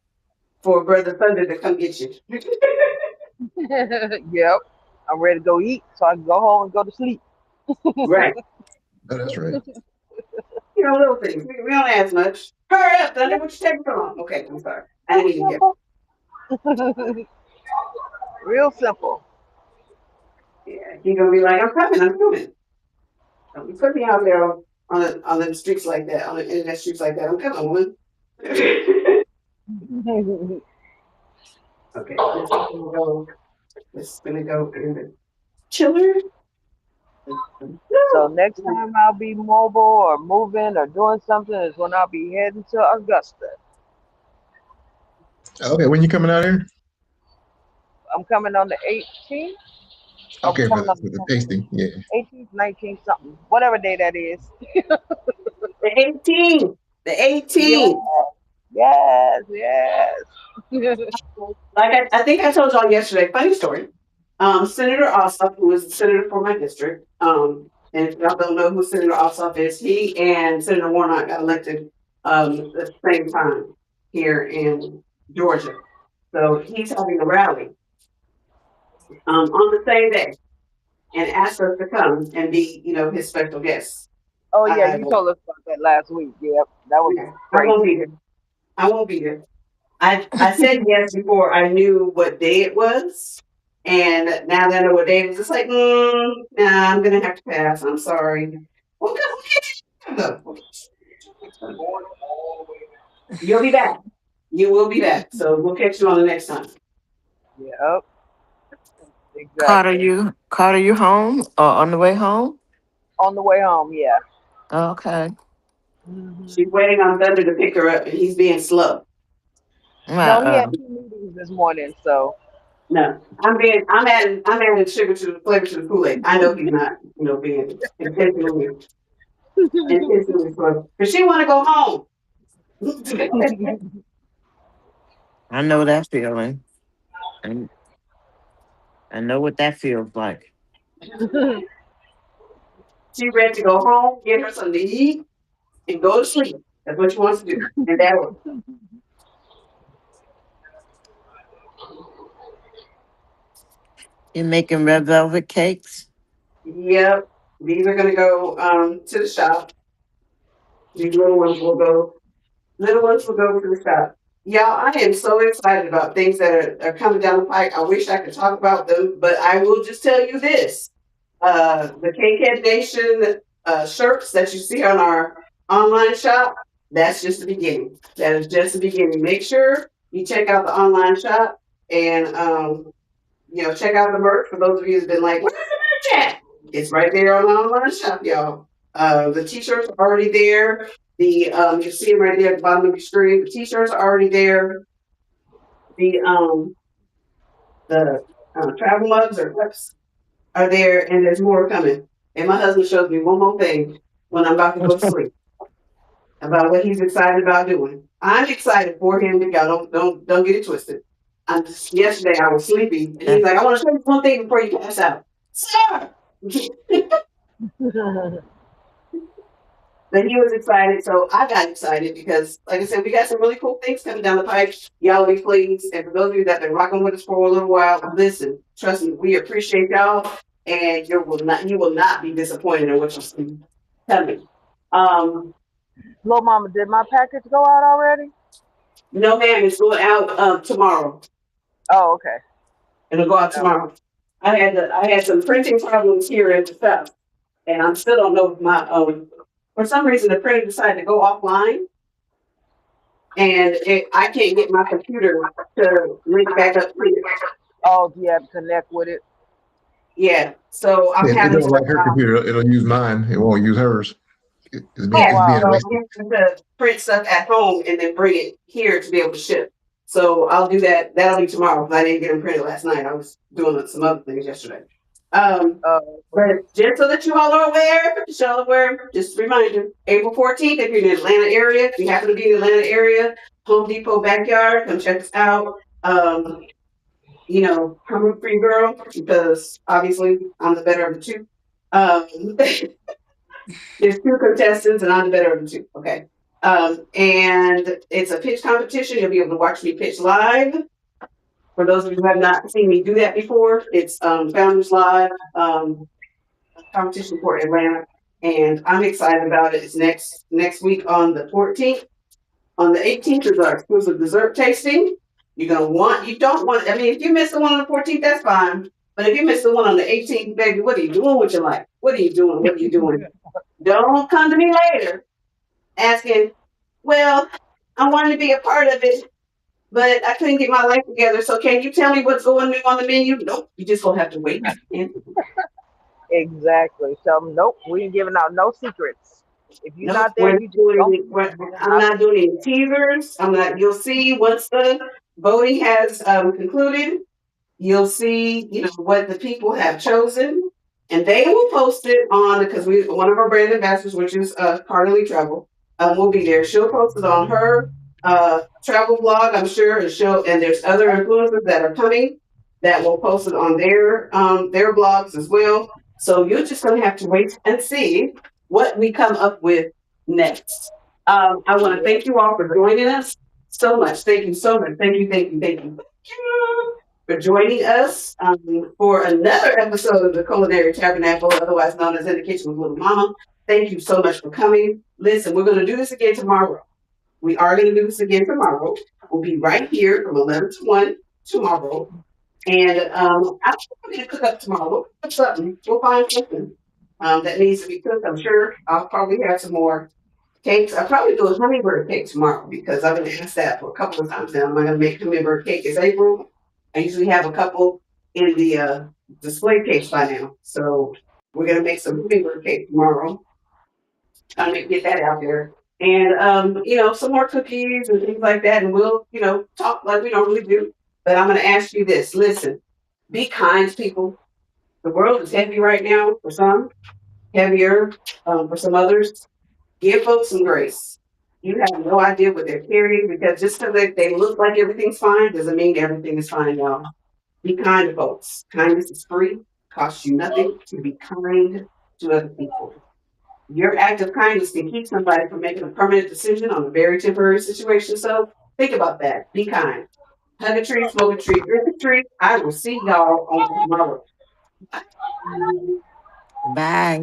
for Brother Thunder to come get you. Yep. I'm ready to go eat so I can go home and go to sleep. Right. Oh, that's right. You know, little things. We don't ask much. Hurry up, Thunder. What you taking so long? Okay, I'm sorry. I didn't even hear. Real simple. Yeah, he's gonna be like, I'm coming, I'm coming. Don't be putting me out there on the streets like that, on the internet streets like that. I'm coming, woman. Okay, this is gonna go. This is gonna go in the chiller. So next time I'll be mobile or moving or doing something is when I'll be heading to Augusta. Okay, when you coming out here? I'm coming on the 18th. I'm Okay, coming on for the the tasting. Yeah. 18th, 19th, something, whatever day that is. The 18. The Yes, 18. yes, yes. Like I think I told y'all yesterday, funny story. Senator Ossoff, who is the senator for my district, and if y'all don't know who Senator Ossoff is, he and Senator Warnock got elected at the same time here in Georgia. So he's having a rally on the same day and asked us to come and be, his special guests. Oh yeah, I you told us about that last week. Yep, that was yeah, I won't crazy. be there. I won't be there. I said yes before I knew what day it was. And now that I know what day it is, it's like, nah, I'm gonna have to pass. I'm sorry. Well, go. You'll be back. You will be back. So we'll catch you on the next time. Yep, Carter, exactly. you home or on the way home? On the way home, yeah. Okay. Hmm. She's waiting on Thunder to pick her up, and he's being slow. No, he My had 2 meetings this morning, so No, I'm adding sugar to the flavor to the Kool-Aid. I know he's not, being intentionally slow. Because she want to go home. I know that feeling. And I know what that feels like. She ready to go home, get her something to eat, and go to sleep. That's what she wants to do. And that was, You making red velvet cakes? yep. These are gonna go to the shop. These little ones will go to the shop. Y'all, I am so excited about things that are coming down the pike. I wish I could talk about them, but I will just tell you this. The K Nation shirts that you see on our online shop, that's just the beginning. That is just the beginning. Make sure you check out the online shop and check out the merch for those of you who've been like, where's the merch at? It's right there on the online shop, y'all. The t-shirts are already there. You see them right there at the bottom of your screen. The t-shirts are already there. The travel mugs or cups are there, and there's more coming. And my husband shows me one more thing when I'm about to go to sleep about what he's excited about doing. I'm excited for him. Y'all don't get it twisted. Yesterday I was sleepy, and he's like, "I want to show you one thing before you pass out, sir." But he was excited, so I got excited because, like I said, we got some really cool things coming down the pipe. Y'all be pleased, and for those of you that have been rocking with us for a little while, listen, trust me, we appreciate y'all, and you will not be disappointed in what you see coming. Um, little mama, did my package go out already? no, ma'am, it's going out tomorrow. Oh, okay. It'll go out Oh, tomorrow. I had some printing problems here at the shop, and I still don't know if my for some reason the printer decided to go offline. and I can't get my computer to link back up here. Oh, do you have to connect with it? Yeah, so I'm It having don't to. like her computer. It'll use mine. It won't use hers. Oh, Yeah, It's being so wow. I'm wasted. having to print stuff at home and then bring it here to be able to ship. So I'll do that. That'll be tomorrow because I didn't get them printed last night. I was doing some other things yesterday. Um, Uh, but just so that you all are aware, just a reminder, April 14th, if you're in the Atlanta area, if you happen to be in the Atlanta area, Home Depot backyard, come check us out. You know, I'm a free girl because obviously I'm the better of the two. There's two contestants and I'm the better of the two. Okay. And it's a pitch competition. You'll be able to watch me pitch live. For those of you who have not seen me do that before, it's Founders Live competition for Atlanta. And I'm excited about it. It's next week on the 14th. On the 18th is our exclusive dessert tasting. You don't want, I mean, if you miss the one on the 14th, that's fine. But if you miss the one on the 18th, baby, what are you doing with your life? What are you doing? What are you doing? Don't come to me later asking, well, I wanted to be a part of it, but I couldn't get my life together. So can you tell me what's going on the menu? Nope. You just gonna have to wait. And exactly. Tell them, nope, we ain't giving out no secrets. If you're nope, not there, you just don't. I'm not doing any teasers. I'm not. You'll see once the voting has concluded. You'll see, what the people have chosen, and they will post it on because one of our brand ambassadors, which is Carly Travel, will be there. She'll post it on her travel blog, I'm sure, and there's other influencers that are coming that will post it on their blogs as well. So you're just gonna have to wait and see what we come up with next. I want to Yeah. thank you all for joining us so much. Thank you so much. Thank you, thank you, thank you. Thank you for joining us for another episode of the Culinary Tabernacle, otherwise known as In the Kitchen with Little Mama. Thank you so much for coming. Listen, we're going to do this again tomorrow. We are going to do this again tomorrow. We'll be right here from 11 to 1 tomorrow. And I'm going to cook up tomorrow. We'll cook something. We'll find something that needs to be cooked. I'm sure I'll probably have some more cakes. I'll probably do a hummingbird cake tomorrow because I've been asked that for a couple of times now. Am I going to make hummingbird cake? It's April. I usually have a couple in the display case by now. So we're going to make some hummingbird cake tomorrow. I'm going to get that out there. And, some more cookies and things like that. And we'll, talk like we normally do. But I'm going to ask you this. Listen, be kind to people. The world is heavy right now for some, heavier for some others. Give folks some grace. You have no idea what they're carrying because just because they look like everything's fine doesn't mean everything is fine, y'all. Be kind to folks. Kindness is free, costs you nothing to be kind to other people. Your act of kindness can keep somebody from making a permanent decision on a very temporary situation. So think about that. Be kind. Hug a tree, smoke a tree, drink a tree. I will see y'all on tomorrow. Bye. Bye.